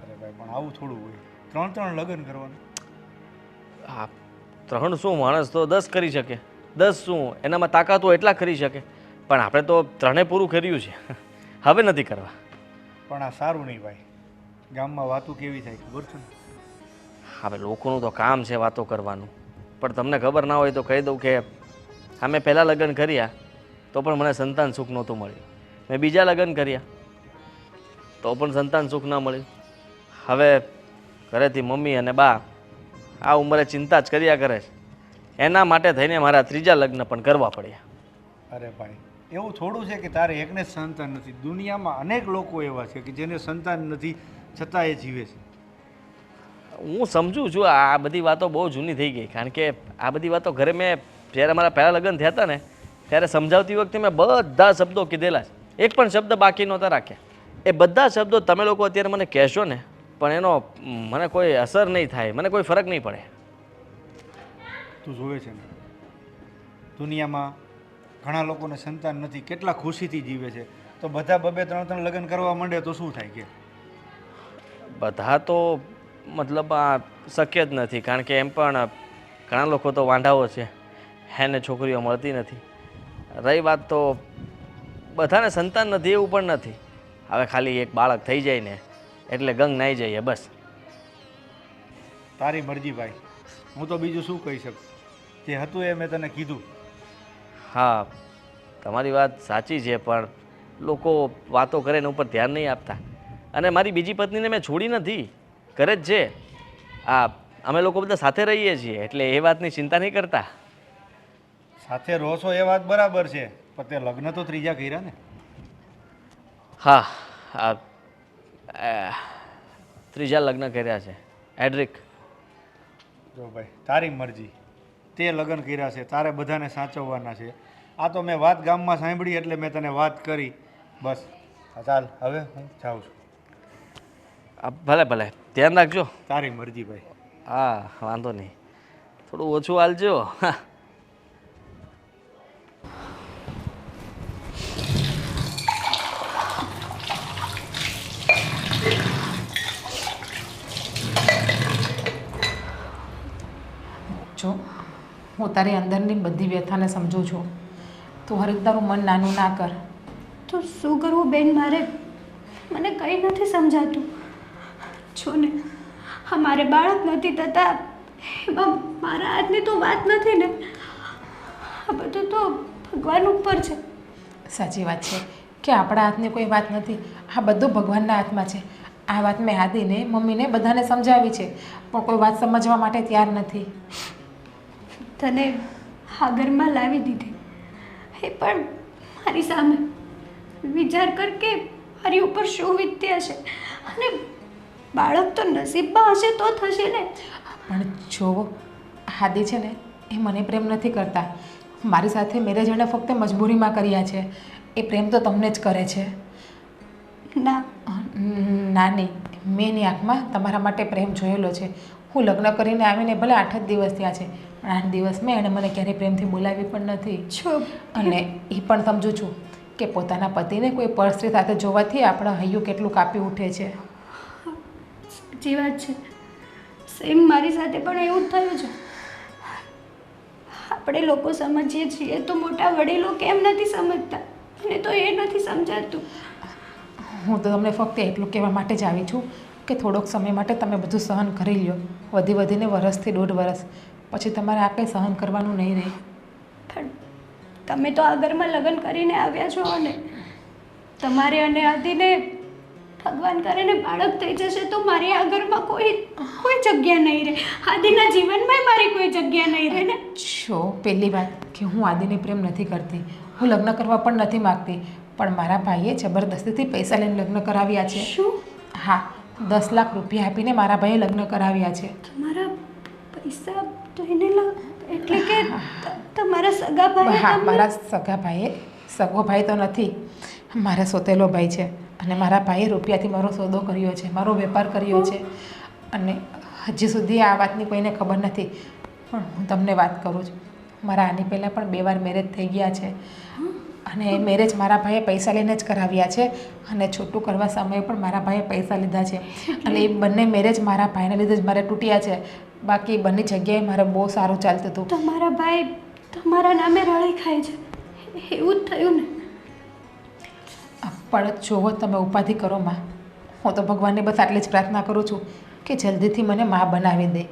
અરે ભાઈ પણ આવું થોડું હોય. 3 લગ્ન કરવાનું. હા, 3 શું, માણસ તો 10 કરી શકે. 10 શું, એનામાં તાકાત હોય એટલા કરી શકે. પણ આપણે તો 3 પૂરું કર્યું છે, હવે નથી કરવા. પણ આ સારું નહીં ભાઈ. ગામમાં વાતો કેવી થાય ખબર છે ને? હવે લોકોનું તો કામ છે વાતો કરવાનું. પણ તમને ખબર ના હોય તો કહી દઉં કે અમે પહેલાં લગ્ન કર્યા તો પણ મને સંતાન સુખ નહોતું મળ્યું. મેં બીજા લગ્ન કર્યા તો પણ સંતાન સુખ ના મળ્યું. હવે ઘરેથી મમ્મી અને બા આ ઉંમરે ચિંતા જ કર્યા કરે છે. એના માટે થઈને મારા 3જા લગ્ન પણ કરવા પડ્યા. અરે ભાઈ એવું થોડું છે કે તારે એકને જ સંતાન નથી. દુનિયામાં અનેક લોકો એવા છે કે જેને સંતાન નથી છતાં એ જીવે છે. હું સમજુ છું આ બધી વાતો બહુ જૂની થઈ ગઈ. કારણ કે આ બધી વાતો ઘરે મેં જ્યારે મારા પહેલાં લગ્ન થયા હતા ને ત્યારે સમજાવતી વખતે મેં બધા શબ્દો કીધેલા છે. એક પણ શબ્દ બાકી નહોતા રાખ્યા. એ બધા શબ્દો તમે લોકો અત્યારે મને કહેશો ને પણ એનો મને કોઈ અસર નહીં થાય, મને કોઈ ફરક નહીં પડે. તું જોવે છે ને દુનિયામાં ઘણા લોકોને સંતાન નથી, કેટલા ખુશીથી જીવે છે. તો બધા 2-3 લગ્ન કરવા માંડે તો શું થાય કે? બધા તો મતલબ આ શક્ય જ નથી. કારણ કે એમ પણ ઘણા લોકો તો વાંઢાઓ છે, એને છોકરીઓ મળતી નથી. રહી વાત તો બધાને સંતાન નથી એવું પણ નથી. હવે ખાલી એક બાળક થઈ જાય ને એટલે ગંગ નાઈ જઈએ બસ. તારી મરજી ભાઈ, હું તો બીજું શું કહી શકું. જે હતું એ મેં તને કીધું. હા, તમારી વાત સાચી છે પણ લોકો વાતો કરે એના ઉપર ધ્યાન નહીં આપતા. અને મારી બીજી પત્નીને મેં છોડી નથી, ઘરે જ છે. અમે લોકો બધા સાથે રહીએ છીએ એટલે એ વાતની ચિંતા નહીં કરતા. સાથે રહો છો એ વાત બરાબર છે, પણ તે લગ્ન તો 3જા કર્યા ને? હા, 3જા લગ્ન કર્યા છે. એડ્રિક, જો ભાઈ તારી મરજી. તે લગ્ન કર્યા છે, તારે બધાને સાચવવાના છે. આ તો મેં વાત ગામમાં સાંભળી એટલે મેં તને વાત કરી બસ. ચાલ હવે હું જાઉં છું. ભલે ભલે, ધ્યાન રાખજો. તારી મરજી ભાઈ. હા, વાંધો નહીં. થોડું ઓછું હાલજો. હા, જો હું તારી અંદરની બધી વ્યથાને સમજું છું. તું હરેક તારું મન નાનું ના કર. તો શું કરવું બેન મારે? મને કંઈ નથી સમજાતું. જો ને અમારે બાળક નથી થતા એમાં મારા હાથની તો વાત નથી ને. આ બધું તો ભગવાન ઉપર છે. સાચી વાત છે કે આપણા હાથની કોઈ વાત નથી, આ બધું ભગવાનના હાથમાં છે. આ વાત મેં આદિને મમ્મીને બધાને સમજાવી છે, પણ કોઈ વાત સમજવા માટે તૈયાર નથી. તને આ ઘરમાં લાવી દીધી એ પણ મારી સામે. વિચાર કર કે મારી ઉપર શું વીતતી હશે, અને બાળક તો નસીબમાં હશે તો થશે ને. પણ જો આદિ છે ને એ મને પ્રેમ નથી કરતા. મારી સાથે મેરેજ એણે ફક્ત મજબૂરીમાં કર્યા છે. એ પ્રેમ તો તમને જ કરે છે. ના, ના નહીં, મેં એની આંખમાં તમારા માટે પ્રેમ જોયેલો છે. હું લગ્ન કરીને આવીને ભલે 8 જ દિવસ થયા છે, પણ 8 દિવસમાં એણે મને ક્યારેય પ્રેમથી બોલાવી પણ નથી. જો અને એ પણ સમજું છું કે પોતાના પતિને કોઈ પરસ્ત્રી સાથે જોવાથી આપણા હૈયું કેટલું કાપી ઉઠે છે. સાચી વાત છે. સેમ મારી સાથે પણ એવું જ થયું છે. આપણે લોકો સમજીએ છીએ તો મોટા વડીલો કેમ નથી સમજતા? મને તો એ નથી સમજાતું. હું તો તમને ફક્ત એટલું કહેવા માટે જ આવી છું કે થોડોક સમય માટે તમે બધું સહન કરી લ્યો. વધીને વરસથી 1.5 વર્ષ પછી તમારે આ કંઈ સહન કરવાનું નહીં રહે. પણ તમે તો આ ઘરમાં લગ્ન કરીને આવ્યા છો અને તમારે અને આદિને ભગવાન કરીને બાળક થઈ જશે તો મારી આ ઘરમાં કોઈ જગ્યા નહીં રહે. આદિના જીવનમાં મારી કોઈ જગ્યા નહીં રહે ને. જો પહેલી વાત કે હું આદિને પ્રેમ નથી કરતી, હું લગ્ન કરવા પણ નથી માગતી, પણ મારા ભાઈએ જબરદસ્તીથી પૈસા લઈને લગ્ન કરાવ્યા છે. શું? હા, 10 લાખ રૂપિયા આપીને મારા ભાઈએ લગ્ન કરાવ્યા છે. તમારા પૈસા તો એને એટલે કે તમારા સગા ભાઈ? હા, મારા સગા ભાઈએ, સગો ભાઈ તો નથી, મારા સોતેલો ભાઈ છે. અને મારા ભાઈએ રૂપિયાથી મારો સોદો કર્યો છે, મારો વેપાર કર્યો છે. અને હજી સુધી આ વાતની કોઈને ખબર નથી, પણ હું તમને વાત કરું છું. મારા આની પહેલાં પણ 2 વાર મેરેજ થઈ ગયા છે. અને એ મેરેજ મારા ભાઈએ પૈસા લઈને જ કરાવ્યા છે. અને છૂટું કરવા સમયે પણ મારા ભાઈએ પૈસા લીધા છે. અને એ બંને મેરેજ મારા ભાઈને લીધે જ મારે તૂટ્યા છે. બાકી બંને જગ્યાએ મારે બહુ સારું ચાલતું હતું. તમારા ભાઈ તમારા નામે રળી ખાય છે એવું જ થયું ને? પણ જોવો, તમે ઉપાધિ કરો માં. હું તો ભગવાનને બસ આટલી જ પ્રાર્થના કરું છું કે જલ્દીથી મને મા બનાવી દે.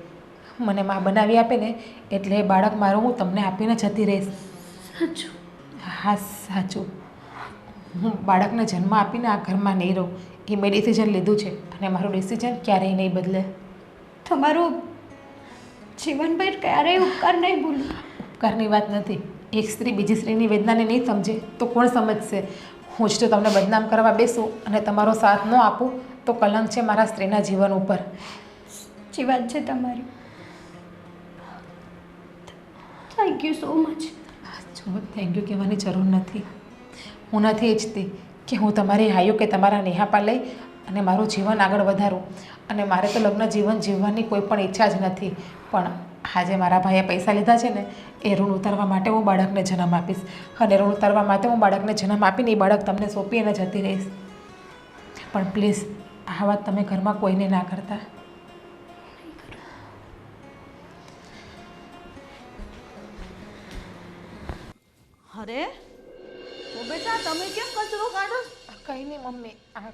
મને મા બનાવી આપે ને એટલે એ બાળક મારું હું તમને આપીને જતી રહીશ. સાચું? હા, સાચું. હું બાળકને જન્મ આપીને આ ઘરમાં નહીં રહું. એ મેં ડિસિઝન લીધું છે અને મારું ડિસિઝન ક્યારેય નહીં બદલે. તમારું જીવનભર ક્યારેય ઉપકાર નહીં ભૂલું. ઉપકારની વાત નથી. એક સ્ત્રી બીજી સ્ત્રીની વેદનાને નહીં સમજે તો કોણ સમજશે? હું જ તો તમને બદનામ કરવા બેસું અને તમારો સાથ ન આપું તો કલંક છે મારા સ્ત્રીના જીવન ઉપર. સાચી વાત છે તમારી. Thank you so much. જો, થેન્ક યુ કહેવાની જરૂર નથી. હું નથી ઈચ્છતી કે હું તમારી હાયો કે તમારા નેહાપા લઈ અને મારું જીવન આગળ વધારું. અને મારે તો લગ્ન જીવન જીવવાની કોઈ પણ ઈચ્છા જ નથી. પણ આજે મારા ભાઈએ પૈસા લીધા છે ને એ ઋણ ઉતારવા માટે હું બાળકને જન્મ આપીશ. અને ઋણ ઉતારવા માટે હું બાળકને જન્મ આપીને એ બાળક તમને સોંપીને જતી રહીશ. પણ પ્લીઝ આ વાત તમે ઘરમાં કોઈને ના કરતા. અરે ઓ બેટા, તમે કેમ કચરો કાઢો? કંઈ નહીં મમ્મી, આ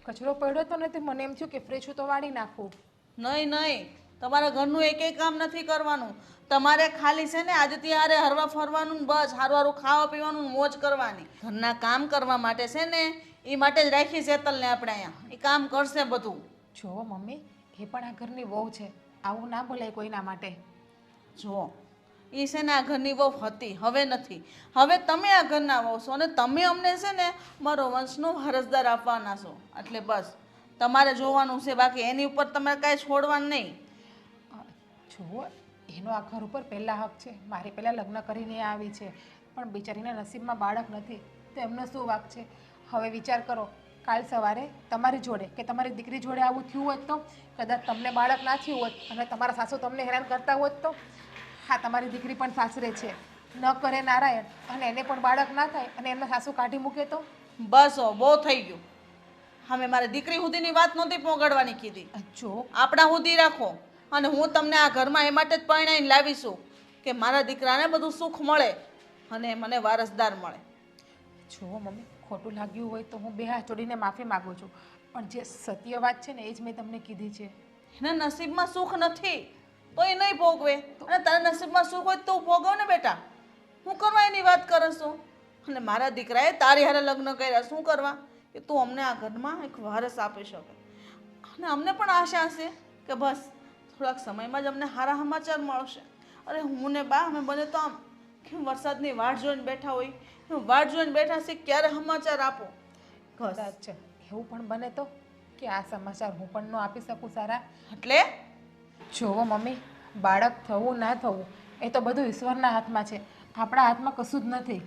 કચરો પડ્યો તો નથી, મને એમ થયું કે ફ્રેશ તો વાળી નાખું. નહીં નહીં, તમારા ઘરનું એકેય કામ નથી કરવાનું. તમારે ખાલી છે ને આજે ત્યારે હરવા ફરવાનું ને બસ સારું સારું ખાવા પીવાનું ને મોજ કરવાની. ઘરના કામ કરવા માટે છે ને એ માટે જ રાખી શેતલને આપણે અહીંયા. એ કામ કરશે બધું. જુઓ મમ્મી, એ પણ આ ઘરની વહુ છે, આવું ના બોલાય કોઈના માટે. જુઓ, એ છે ને આ ઘરની વહુ હતી, હવે નથી. હવે તમે આ ઘરના વહુ છો અને તમે અમને છે ને મારો વંશનો વારસદાર આપવાના છો. એટલે બસ તમારે જોવાનું છે, બાકી એની ઉપર તમારે કાંઈ છોડવાનું નહીં. જુઓ, એનો આ ઘર ઉપર પહેલાં હક છે. મારી પહેલાં લગ્ન કરીને આવી છે, પણ બિચારીના નસીબમાં બાળક નથી તો એમનો શું વાંક છે? હવે વિચાર કરો, કાલ સવારે તમારી જોડે કે તમારી દીકરી જોડે આવું થયું હોત તો, કદાચ તમને બાળક ના થયું હોત અને તમારા સાસુ તમને હેરાન કરતા હોત તો? હા, તમારી દીકરી પણ સાસરે છે, ન કરે નારાયણ અને એને પણ બાળક ના થાય અને એમના સાસુ કાઢી મૂકે તો? બસ હો, બહુ થઈ ગયું. હવે મારી દીકરી સુધીની વાત નહોતી પોગડવાની કીધી. જો આપણા સુધી રાખો. અને હું તમને આ ઘરમાં એ માટે જ પરણાઈને લાવીશું કે મારા દીકરાને બધું સુખ મળે. અને મને વારસદાર મળે. જુઓ મમ્મી, ખોટું લાગ્યું હોય તો હું બે હાથ જોડીને માફી માગું છું, પણ જે સત્ય વાત છે ને એ જ મેં તમને કીધી છે. એના નસીબમાં સુખ નથી તો એ નહીં ભોગવે, અને તારા નસીબમાં સુખ હોય તો તું ભોગવ ને બેટા. હું કરવા એની વાત કરસ તું? અને મારા દીકરાએ તારી હારે લગ્ન કર્યા, શું કરવા? કે તું અમને આ ઘરમાં એક વારસ આપી શકે. અને અમને પણ આશા છે કે બસ થોડાક સમયમાં જ અમને સારા સમાચાર મળશે. અરે હું ને બા અમે બને તો આમ કેમ વરસાદની વાટ જોઈને બેઠા હોય, એમ વાટ જોઈને બેઠા છે ક્યારે સમાચાર આપો. બસ કદાચ એવું પણ બને તો કે આ સમાચાર હું પણ ન આપી શકું સારા. એટલે જુઓ મમ્મી, બાળક થવું ના થવું એ તો બધું ઈશ્વરના હાથમાં છે, આપણા હાથમાં કશું જ નથી.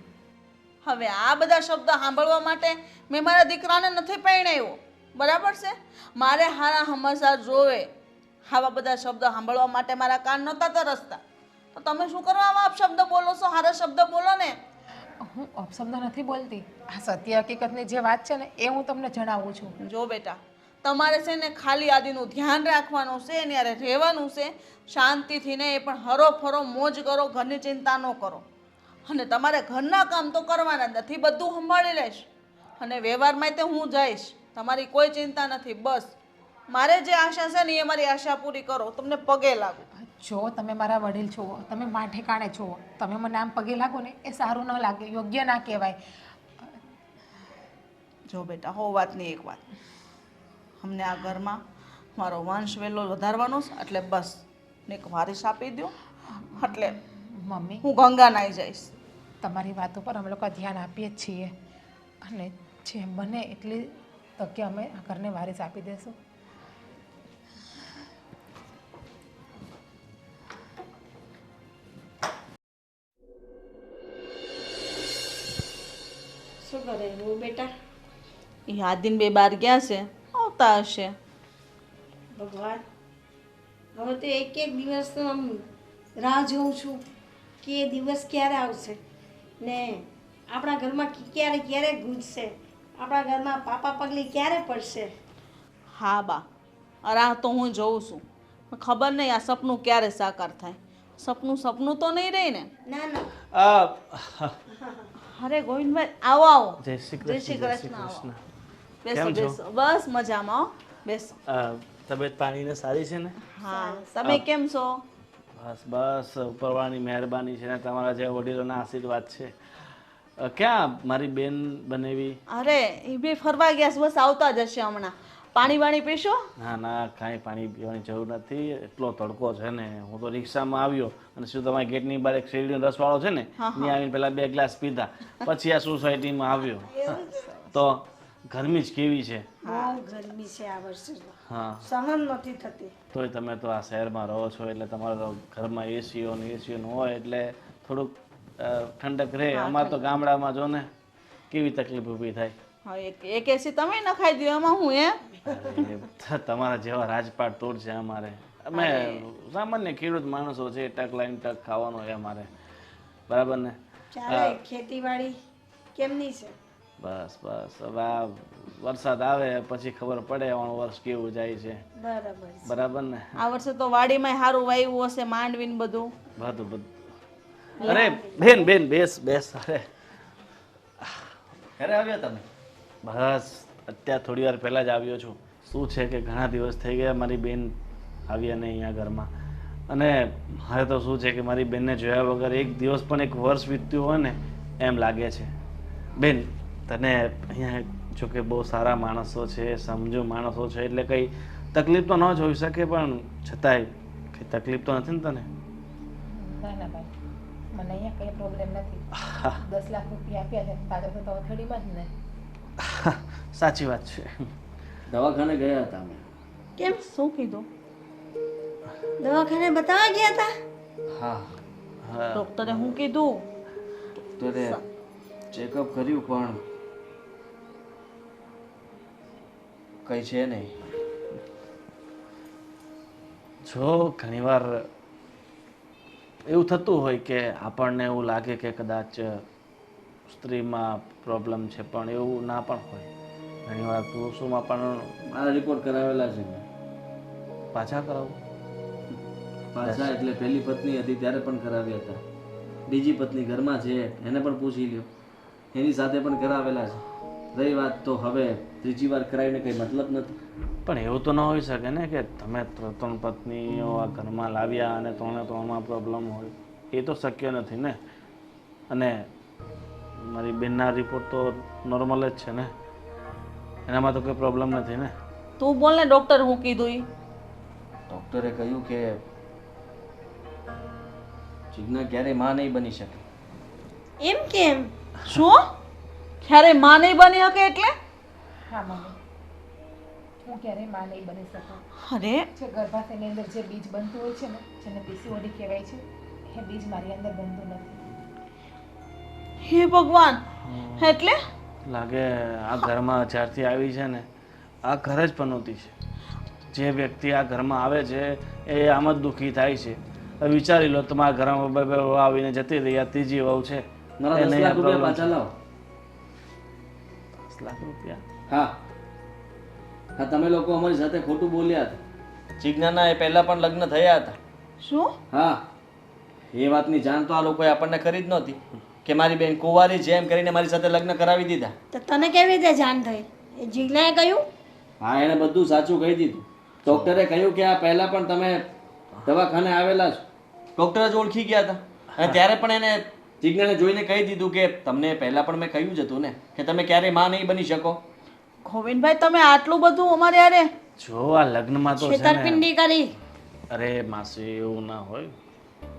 હવે આ બધા શબ્દ સાંભળવા માટે મેં મારા દીકરાને નથી પરણાવ્યો, બરાબર છે? મારે હારા સમાચાર જોવે, આવા બધા શબ્દ સાંભળવા માટે મારા કાન નહોતા તરસતા. તો તમે શું કરવા આવા અપશબ્દ બોલો છો? સારા શબ્દ બોલો ને. હું અપશબ્દ નથી બોલતી, આ સત્ય હકીકતની જે વાત છે ને એ હું તમને જણાવું છું. જો બેટા, તમારે છે ને ખાલી આદિનું ધ્યાન રાખવાનું છે, એની હારે રહેવાનું છે શાંતિથી, ને એ પણ હરો ફરો મોજ કરો, ઘરની ચિંતા ન કરો. અને તમારે ઘરના કામ તો કરવાના જ નથી, બધું સંભાળી લઈશ. અને વ્યવહારમાં તે હું જઈશ, તમારી કોઈ ચિંતા નથી. બસ મારે જે આશા છે ને એ મારી આશા પૂરી કરો, તમને પગે લાગુ. જો તમે મારા વડીલ છો, તમે મા ઠેકાણે છો, તમે મને આમ પગે લાગો ને એ સારું ન લાગે, યોગ્ય ના કહેવાય. જો બેટા, હો વાતની એક વાત, અમને આ ઘરમાં મારો વંશ વેલો વધારવાનો છે, એટલે બસ એક વારિસ આપી દો, એટલે મમ્મી, હું ગંગા નાઈ જઈશ. તમારી વાત ઉપર અમે લોકો ધ્યાન આપીએ જ છીએ, અને જેમ બને એટલી તકે અમે આ ઘરને વારિસ આપી દઈશું. શું કરે હું બેટા? એ આદિન બે બાર ગયા છે, આવતા હશે. ભગવાન, હવે તો એક એક દિવસ તો આમ રાહ જોઉં છું કે એ દિવસ ક્યારે આવશે ને આપણા ઘરમાં ક્યારે ક્યારે ગૂંજશે, આપણા ઘરમાં પાપા પગલી ક્યારે પડશે. હા બા, રાહ તો હું જોઉં છું, પણ ખબર નહીં આ સપનું ક્યારે સાકાર થાય. સપનું સપનું તો નહીં રહી ને. ના ના, અરે ગોવિંદભાઈ, આવો આવો. જય શ્રી જય શ્રી કૃષ્ણ, કૃષ્ણ, જય શ્રી આવો. કૃષ્ણ. બેસો કેમ છો? બેસો, બસ મજામાં હો. બેસો. તબિયત પાણીને સારી છે ને? હા, તમે કેમ છો? બસ બસ, ઉપરવાળાની મહેરબાની છે ને તમારા જેવા વડીલોના આશીર્વાદ છે. ક્યાં મારી બેન બનેવી? અરે એ બી ફરવા ગયા છે, બસ આવતા જ હશે હમણાં. પાણી વાણી પીશો? ના ના, કાંઈ પાણી પીવાની જરૂર નથી, એટલો તડકો છે ને. હું તો રિક્ષામાં આવ્યો અને શું તમારી ગેટની બહાર એક શેરડીનો રસવાળો છે ને, ત્યાં આવીને પહેલાં 2 ગ્લાસ પીધા, પછી આ સોસાયટીમાં આવ્યો. તો ગરમી જ કેવી છે. બહુ ગરમી છે આ વર્ષે તો. હા, સહન નથી થતી. તોય તમે તો આ શહેરમાં રહો છો એટલે તમારા તો ઘરમાં એસીઓ ને હોય એટલે થોડુંક ઠંડક રહે. અમારે તો ગામડામાં જો ને કેવી તકલીફ ઊભી થાય. હા, એક એસી તમે નખાઈ દો, એમાં હું હે. અરે, તમારા જેવા રાજપાટ તોડ છે અમારે. અમે સામાન્ય ખેડૂત માણસો છે, ટક લાઈન ટક ખાવાનો છે અમારે, બરાબર ને? ચાલે, ખેતીવાડી કેમની છે? બસ બસ, હવે આ વરસાદ આવે પછી ખબર પડે આવવાનું વર્ષ કેવું જાય છે, બરાબર છે. બરાબર ને? આ વર્ષે તો વાડીમાં સારું વાવ્યું હશે, માંડવીને બધું. બધું બધું. અરે બેન બેન, બેસ બેસ. અરે ક્યારે આવ્યા તમે? બસ અત્યારે થોડી વાર પહેલાં જ આવ્યો છું. શું છે કે ઘણા દિવસ થઈ ગયા મારી બેન આવ્યા નહીં અહીંયા ઘરમાં, અને મારે તો શું છે કે મારી બેનને જોયા વગર એક દિવસ પણ એક વર્ષ વીત્યું હોય ને એમ લાગે છે. બેન, તને અહીંયા જો કે બહુ સારા માણસો છે, સમજુ માણસો છે, એટલે કંઈ તકલીફ તો ન જોઈ શકે, પણ છતાંય કંઈ તકલીફ તો નથી ને તને? ના ના ભાઈ, મને અહીંયા કંઈ પ્રોબ્લેમ નથી. 10 લાખ રૂપિયા આપ્યા છે, પાછળ તો અથડીમાં જ ને. સાચી વાત છે. દવાખાને ગયા હતા અમે. કેમ, શું કીધું? દવાખાને બતાવવા ગયા હતા? હા, હા, ડોક્ટરે શું કીધું? ડોક્ટરે ચેકઅપ કર્યું પણ કંઈ છે નહીં. જો ઘણીવાર એવું થતું હોય કે આપણને એવું લાગે કે કદાચ સ્ત્રીમાં પ્રોબ્લેમ છે, પણ એવું ના પણ હોય. ઘણીવાર પુરુષોમાં પણ. મારા રિપોર્ટ કરાવેલા છે મેં. પાછા કરાવું? પાછા એટલે પહેલી પત્ની હતી ત્યારે પણ કરાવ્યા હતા. બીજી પત્ની ઘરમાં છે, એને પણ પૂછી લ્યો. એની સાથે પણ કરાવેલા છે. રહી વાત તો હવે ત્રીજી વાર કરાવીને કંઈ મતલબ નથી. પણ એવું તો ન હોઈ શકે ને કે તમે ત્રણ પત્નીઓ આ ઘરમાં લાવ્યા અને ત્રણમાં પ્રોબ્લેમ હોય. એ તો શક્ય નથી ને. અને મારી બેનના રિપોર્ટ તો નોર્મલ જ છે ને, એનામાં તો કોઈ પ્રોબ્લેમ નથી ને. તું બોલ ને ડૉક્ટર હું કીધું ઈ. ડૉક્ટરે કહ્યું કે જીજ્ઞા ક્યારેય માં નહીં બની શકે. એમ કેમ? શું? ક્યારે માં નહીં બની શકે એટલે? હા મમ્મી, હું ક્યારેય માં નહીં બની શકું. અરે જે ગર્ભાશયની અંદર જે બીજ બનતું હોય છે ને, જેને પીસીઓડી કહેવાય છે, એ બીજ મારી અંદર બનતું નથી. હે ભગવાન, એટલે લાગે આ ઘરમાં જ્યારથી આવી છે ને, આ ઘર જ પનોતી છે. જે વ્યક્તિ આ ઘરમાં આવે છે એ આમ જ દુઃખી થાય છે. હવે વિચારી લો, તમારા ઘરમાં બે વહુ આવીને જતી રહી, આ ત્રીજી વહુ છે. મારા એને 10 લાખ problem રૂપિયા પાછા છે. લાવો. 10 લાખ રૂપિયા? હા હા, તમે લોકો અમારી સાથે ખોટું બોલ્યા હતા. જીજ્ઞાના એ પહેલા પણ લગ્ન થયા હતા. શું? હા, એ વાતની જાણ તો આ લોકોએ આપણને કરી જ નહોતી કે મારી બેન કુંવારી છે એમ કરીને મારી સાથે લગ્ન કરાવી દીધા. તો તને કેવી રીતે જાણ થઈ? એ જીજ્ઞાએ કહ્યું? હા, એણે બધું સાચું કહી દીધું. ડૉક્ટરે કહ્યું કે આ પહેલા પણ તમે દવાખાને આવેલા છો. ડૉક્ટર જ ઓળખી ગયા હતા અને ત્યારે પણ એને જીજ્ઞાને જોઈને કહી દીધું કે તમને પહેલા પણ મેં કહ્યું જ હતું ને કે તમે ક્યારેય માં નહીં બની શકો. ગોવિંદભાઈ તમે આટલું બધું અમારે યારે જો આ લગ્નમાં તો છે ને, છેતરપિંડી કરી. અરે માસી એવું ના હોય.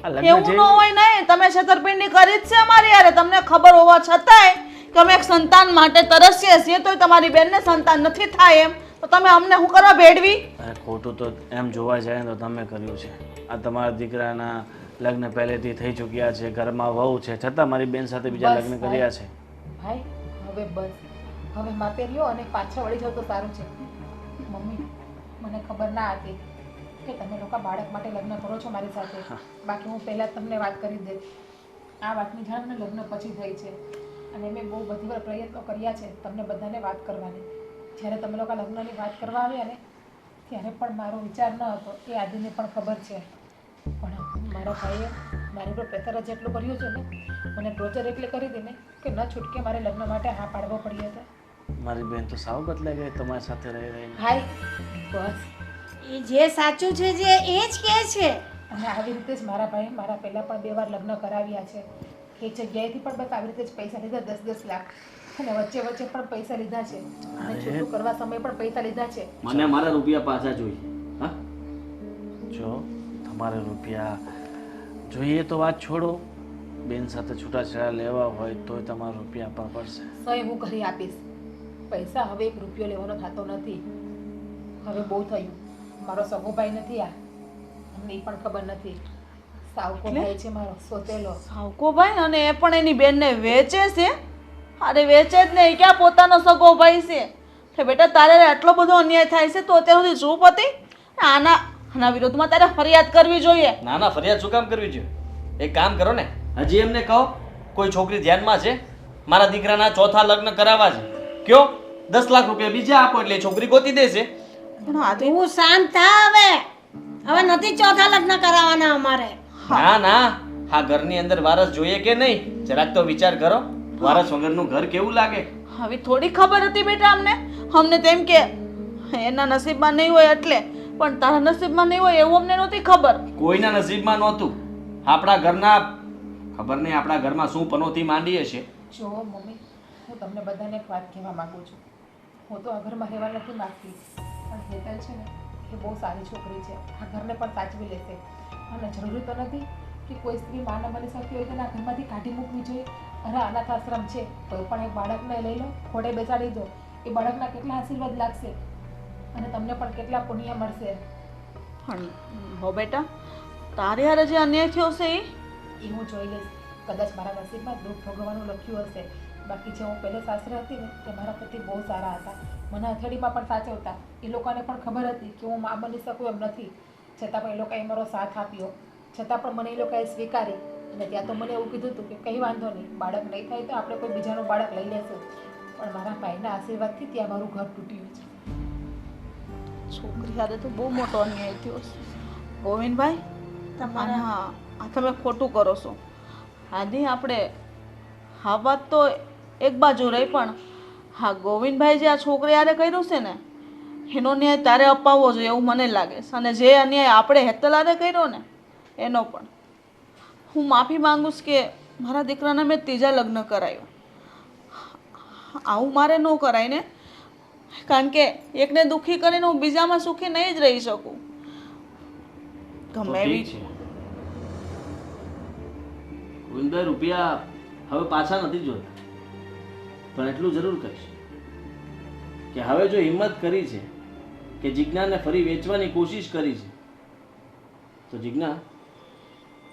આ લગ્ન એવું જે ન હોય નહીં, તમે છેતરપિંડી કરી જ છે અમારી યારે. તમને ખબર હોવા છતાંય કે અમે એક સંતાન માટે તરસીએ છીએ, તોય તમારી બેનને સંતાન નથી થાય એમ તો તમે અમને શું કરવા ભેળવી? અરે ખોટું તો એમ જોવા જાય ને તો તમે કર્યું છે. આ તમારા દીકરાના લગ્ન પહેલેથી થઈ ચૂક્યા છે, ઘરમાં વહુ છે, છતાં મારી બેન સાથે બીજા બસ લગ્ન ભાઈ. કર્યા છે. ભાઈ હવે બસ, હવે માપે રહ્યો અને પાછળ વળી જાવ તો સારું છે. મમ્મી, મને ખબર ના હતી કે તમે લોકો બાળક માટે લગ્ન કરો છો મારી સાથે. બાકી હું પહેલાં જ તમને વાત કરી દે. આ વાતની જાણ મને લગ્ન પછી થઈ છે અને મેં બહુ બધી વાર પ્રયત્નો કર્યા છે તમને બધાને વાત કરવાની. જ્યારે તમે લોકો લગ્નની વાત કરવા આવ્યા ને ત્યારે પણ મારો વિચાર ન હતો, એ આદિને પણ ખબર છે. પણ મારા ભાઈએ મારી પર પ્રેશર જ એટલું કર્યું છે ને, મને ટોર્ચર એટલે કરી દે ને કે ન છૂટકે મારે લગ્ન માટે હા પાડવો પડ્યો હતો. મારી બેન તો સાવ બદલાઈ ગઈ તમારી સાથે રહી રહીને. ભાઈ બસ, એ જે સાચું છે જે એ જ કહે છે. અને આવી રીતે જ મારા ભાઈ મારા પહેલાં પણ 2 વાર લગ્ન કરાવ્યા છે. એ જગ્યાએથી પણ બસ આવી રીતે જ પૈસા લીધા 10-10 લાખ, અને વચ્ચે વચ્ચે પણ પૈસા લીધા છે અને છૂટું કરવા સમયે પણ પૈસા લીધા છે. મને મારા રૂપિયા પાછા જોઈએ. હા, જો તમારે રૂપિયા જોઈએ તો વાત છોડો, બેન સાથે છૂટાછેડા લેવા હોય તોય તમારે રૂપિયા આપવા પડશે. સહી હું ઘરે આપીશ. પૈસા હવે 1 રૂપિયો લેવાનો થતો નથી. હવે બહુ થયું. મારો સગો ભાઈ નથી આ, અમને એ પણ ખબર નથી. સાવકો ભાઈ છે મારો, સોતેલો. સાવકો ભાઈ, અને એ પણ એની બેનને વેચે છે? અરે વેચે જ નહીં, ક્યાં પોતાનો સગો ભાઈ છે? તો બેટા તારે આટલો બધો અન્યાય થાય છે તો અત્યાર સુધી ચૂપ હતી? આના વિરોધમાં તારે ફરિયાદ કરવી જોઈએ. ના ના, ફરિયાદ શું કામ કરવી જોઈએ? એક કામ કરો ને, હજી એમને કહો કોઈ છોકરી ધ્યાનમાં છે, મારા દીકરાના ચોથા લગ્ન કરાવવા છે, કયો 10 લાખ રૂપિયા બીજા આપો એટલે એ છોકરી ગોતી દેશે. પણ આદિ તું શાંત થા હવે. હવે નથી ચોથા લગ્ન કરાવવાના અમારે. ના ના, આ ઘરની અંદર વારસ જોઈએ કે નહીં જરાક તો વિચાર કરો. વારસ વગરનું ઘર કેવું લાગે? હવે થોડી ખબર હતી બેટા અમને તેમ કે એના નસીબમાં નહીં હોય એટલે, પણ તારા નસીબમાં નહીં હોય એવું અમને નહોતી ખબર. કોઈના નસીબમાં નહોતું. આપણા ઘરના ખબર નહીં આપણા ઘરમાં શું પનોતી માંડી હશે. જો મમ્મી, હું તમને બધાને એક વાત કહેવા માંગુ છું. હું તો આ ઘરમાં રહેવા નથી માંગતી, પણ હેતલ છે ને એ બહુ સારી છોકરી છે. આ ઘરને પણ સાચવી લેશે અને જરૂરી તો નથી કે કોઈ સ્ત્રી માના બની શકતી હોય તો આ ઘરમાંથી કાઢી મૂકવી જોઈએ. અરે અનાથ આશ્રમ છે, કોઈ પણ એક બાળકને લઈ લો, ખોડે બેસાડી દો, એ બાળકના કેટલા આશીર્વાદ લાગશે અને તમને પણ કેટલા પુણ્ય મળશે. પણ હો બેટા, તારે હારે જે અન્યાય થયો છે એ હું જોઈ લઈશ. કદાચ મારા નસીબમાં દુઃખ ભોગવવાનું લખ્યું હશે. બાકી જે હું પહેલે સાસરે હતી ને તે મારા પતિ બહુ સારા હતા, મને હથેળીમાં પણ સાચવતા. એ લોકોને પણ ખબર હતી કે હું મા બની શકું એમ નથી, છતાં પણ એ લોકોએ મારો સાથ આપ્યો. છતાં પણ મને એ લોકોએ સ્વીકારી અને ત્યાં તો મને એવું કીધું હતું કે કંઈ વાંધો નહીં, બાળક નહીં થાય તો આપણે કોઈ બીજાનું બાળક લઈ લેશું. પણ મારા ભાઈના આશીર્વાદથી ત્યાં મારું ઘર તૂટ્યું છે. છોકરી હારે તો બહુ મોટો અન્યાય થયો છે. ગોવિંદભાઈ, આ તમે ખોટું કરો છો. આદિ આપણે હા વાત તો એક બાજુ રહી, પણ હા ગોવિંદભાઈ જે આ છોકરી હારે કર્યું છે ને એનો ન્યાય તારે અપાવવો જોઈએ એવું મને લાગે છે. અને જે અન્યાય આપણે હેતલ હારે કર્યો ને એનો પણ હું માફી માંગુ છું કે મારા દીકરાને મેં ત્રીજા લગ્ન કરાવ્યું. આવું મારે ન કરાય ને, કારણ કે એકને દુઃખી કરીને હું બીજામાં સુખી નહીં જ રહી શકું. તો ગમે ઠીક એવી છે ગોવિંદભાઈ, રૂપિયા હવે પાછા નથી જોતા, પણ એટલું જરૂર કહીશ કે હવે જો હિંમત કરી છે કે જીજ્ઞાને ફરી વેચવાની કોશિશ કરી છે, તો જીજ્ઞા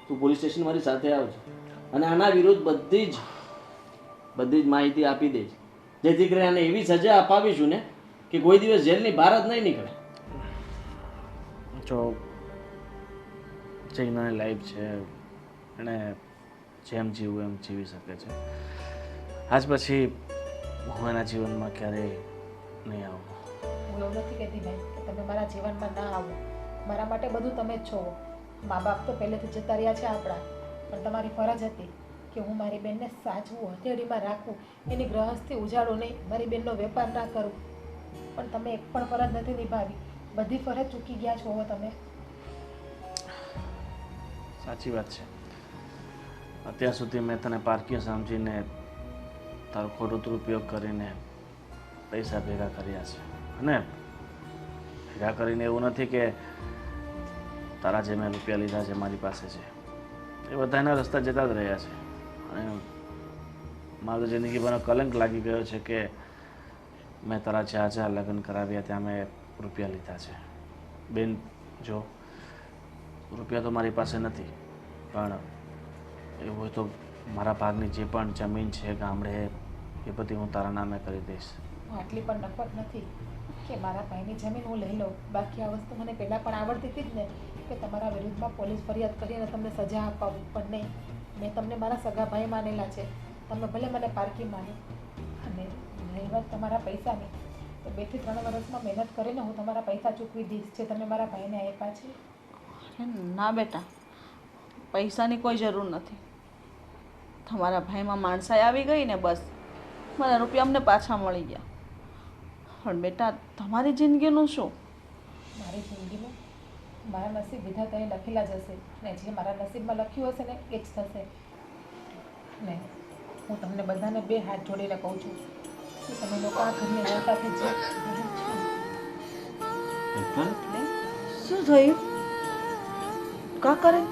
તું પોલીસ સ્ટેશન મારી સાથે આવજે અને આના વિરુદ્ધ બધી જ માહિતી આપી દેજે, જેથી કરીને આને એવી સજા અપાવીશું ને કે કોઈ દિવસ જેલની બહાર જ નહીં નીકળે. જો જીજ્ઞાની લાઈફ છે, એણે જેમ જીવવું એમ જીવી શકે છે. આજ પછી હું એના જીવનમાં ક્યારેય નહીં આવું. હું એવું નથી કહેતી ભાઈ કે તમે મારા જીવનમાં ના આવો. મારા માટે બધું તમે જ છો. મા બાપ તો પહેલેથી જતા રહ્યા છે આપણા, પણ તમારી ફરજ હતી કે હું મારી બેનને સાચવું, હથેળીમાં રાખું, એની ગ્રહસ્થી ઉજાડું નહીં, મારી બેનનો વેપાર ના કરું. પણ તમે એક પણ ફરજ નથી નિભાવી. બધી ફરજ ચૂકી ગયા છો હવે તમે. સાચી વાત છે. અત્યાર સુધી મેં તને પારકીય સમજીને તારો ખોટો દુરુપયોગ કરીને પૈસા ભેગા કર્યા છે. અને ભેગા કરીને એવું નથી કે તારા જે મેં રૂપિયા લીધા છે મારી પાસે છે એ બધા એના રસ્તા જતા જ રહ્યા છે. અને મારું જિંદગીભરનો કલંક લાગી ગયો છે કે મેં તારા જ્યાં લગ્ન કરાવ્યા ત્યાં મેં રૂપિયા લીધા છે. બેન જો રૂપિયા તો મારી પાસે નથી, પણ એવું હોય તો મારા ભાગની જે પણ જમીન છે ગામડે એ બધી હું તારા નામે કરી દઈશ. હું આટલી પણ નફત નથી કે મારા ભાઈની જમીન હું લઈ લઉં. બાકી આ વસ્તુ મને પહેલાં પણ આવડતી હતી જ ને કે તમારા વિરુદ્ધમાં પોલીસ ફરિયાદ કરીને તમને સજા અપાવું. પણ નહીં, મેં તમને મારા સગા ભાઈ માનેલા છે. તમે ભલે મને પારકી માનો. અને રહી વાત તમારા પૈસાની, તો 2 થી 3 વર્ષમાં મહેનત કરીને હું તમારા પૈસા ચૂકવી દઈશ જે તમે મારા ભાઈને આપ્યા છે. અરે ના બેટા, પૈસાની કોઈ જરૂર નથી. તમારા ભાઈમાં માણસાઈ આવી ગઈ ને બસ મારા રૂપિયા અમને પાછા મળી ગયા. પણ બેટા તમારી જિંદગીનું શું? મારી જિંદગીમાં મારા નસીબ વિધાતાએ લખેલા જ હશે, ને જે મારા નસીબમાં લખ્યું હશે ને એ જ થશે. ને હું તમને બધાને 2 હાથ જોડીને કહું છું કે તમે લોકો આ ઘરની વહુ સાથે જે શું થયું? કા કરે?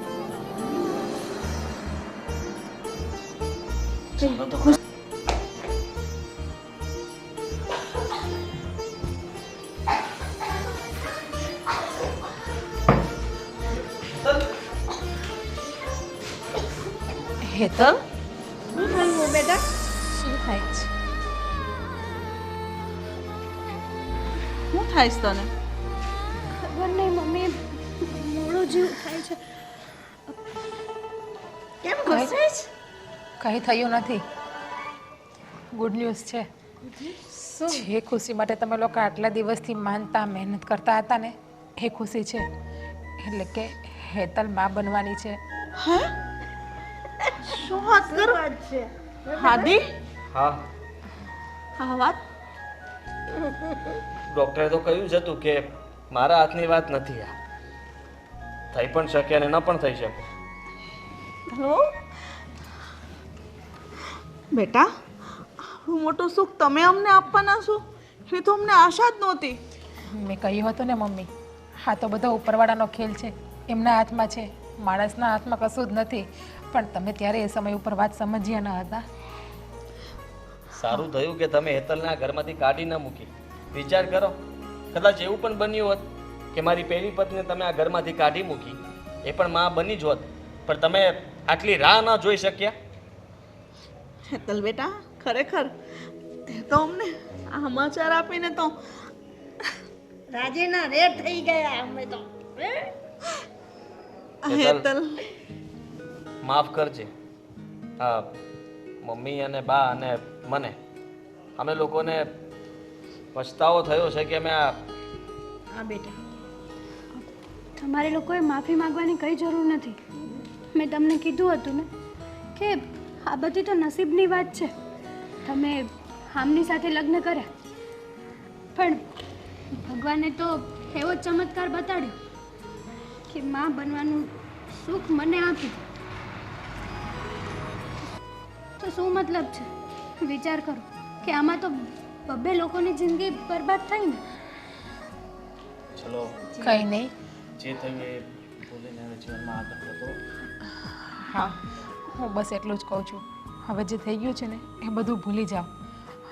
હેતલ, શું થયું બેટા? શું થાય છે? શું થાય છે તને? ખબર નહીં મમ્મી, મોડો જીવ થાય છે. કેમ ગુસ્સે છે? કંઈ થયું નથી. ગુડ ન્યૂઝ છે. જે ખુશી માટે તમે લોકો આટલા દિવસથી માનતા મહેનત કરતા હતા ને એ ખુશી છે. એટલે કે હેતલ માં બનવાની છે. હે? શું વાત કરો? છે હાદી હા, આ વાત ડૉક્ટરે તો કહ્યું જ હતું કે મારા હાથની વાત નથી. આ થઈ પણ શકે અને ન પણ થઈ શકે. હેલો બેટા, આવું મોટું સુખ તમે અમને આપવાના છો એ તો અમને આશા જ નહોતી. મેં કહ્યું હતું ને મમ્મી, હા તો બધો ઉપરવાળાનો ખેલ છે, એમના હાથમાં છે, માણસના હાથમાં કશું જ નથી. પણ તમે ત્યારે એ સમય ઉપર વાત સમજ્યા ન હતા. સારું થયું કે તમે હેતલને આ ઘરમાંથી કાઢી ન મૂકી. વિચાર કરો, કદાચ એવું પણ બન્યું હોત કે મારી પહેલી પત્નીને તમે આ ઘરમાંથી કાઢી મૂકી, એ પણ માં બની જ હોત, પણ તમે આટલી રાહ ન જોઈ શક્યા. હેતલ બેટા, ખરેખર તે તો અમને આ સમાચાર આપીને તો રાજેના રેડ થઈ ગયા અમે તો. હેતલ માફ કરજે. હા, મમ્મી અને બા અને મને, અમે લોકોને પછતાવો થયો છે કે અમે આ હા બેટા, તમારે લોકોએ માફી માંગવાની કંઈ જરૂર નથી. મેં તમને કીધું હતું ને કે આ બધી તો નસીબની વાત છે. તમે આમની સાથે લગ્ન કર્યા, પણ ભગવાને તો એવો જ ચમત્કાર બતાડ્યો કે માં બનવાનું સુખ મને આપ્યું. તો શું મતલબ છે? વિચાર કરો કે આમાં તો બબ્બે લોકોની જિંદગી બરબાદ થઈ ને. ચલો કંઈ નહીં. જે થયું એ ભૂલીને હવે જીવનમાં આગળ વધો. હા, હું બસ એટલું જ કહું છું. હવે જે થઈ ગયું છે ને એ બધું ભૂલી જાઓ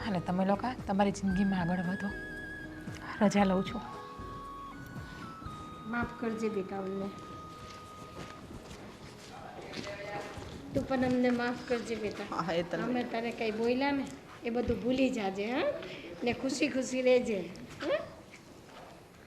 અને તમે લોકો તમારી જિંદગીમાં આગળ વધો. રજા લઉં છું. માફ કરજે બેટા, અમને તું પણ અમને માફ કરજે બેટા. હા એ તને અમે તને કંઈ બોલ્યા ને એ બધું ભૂલી જાજે. હા, ને ખુશી ખુશી રહેજે.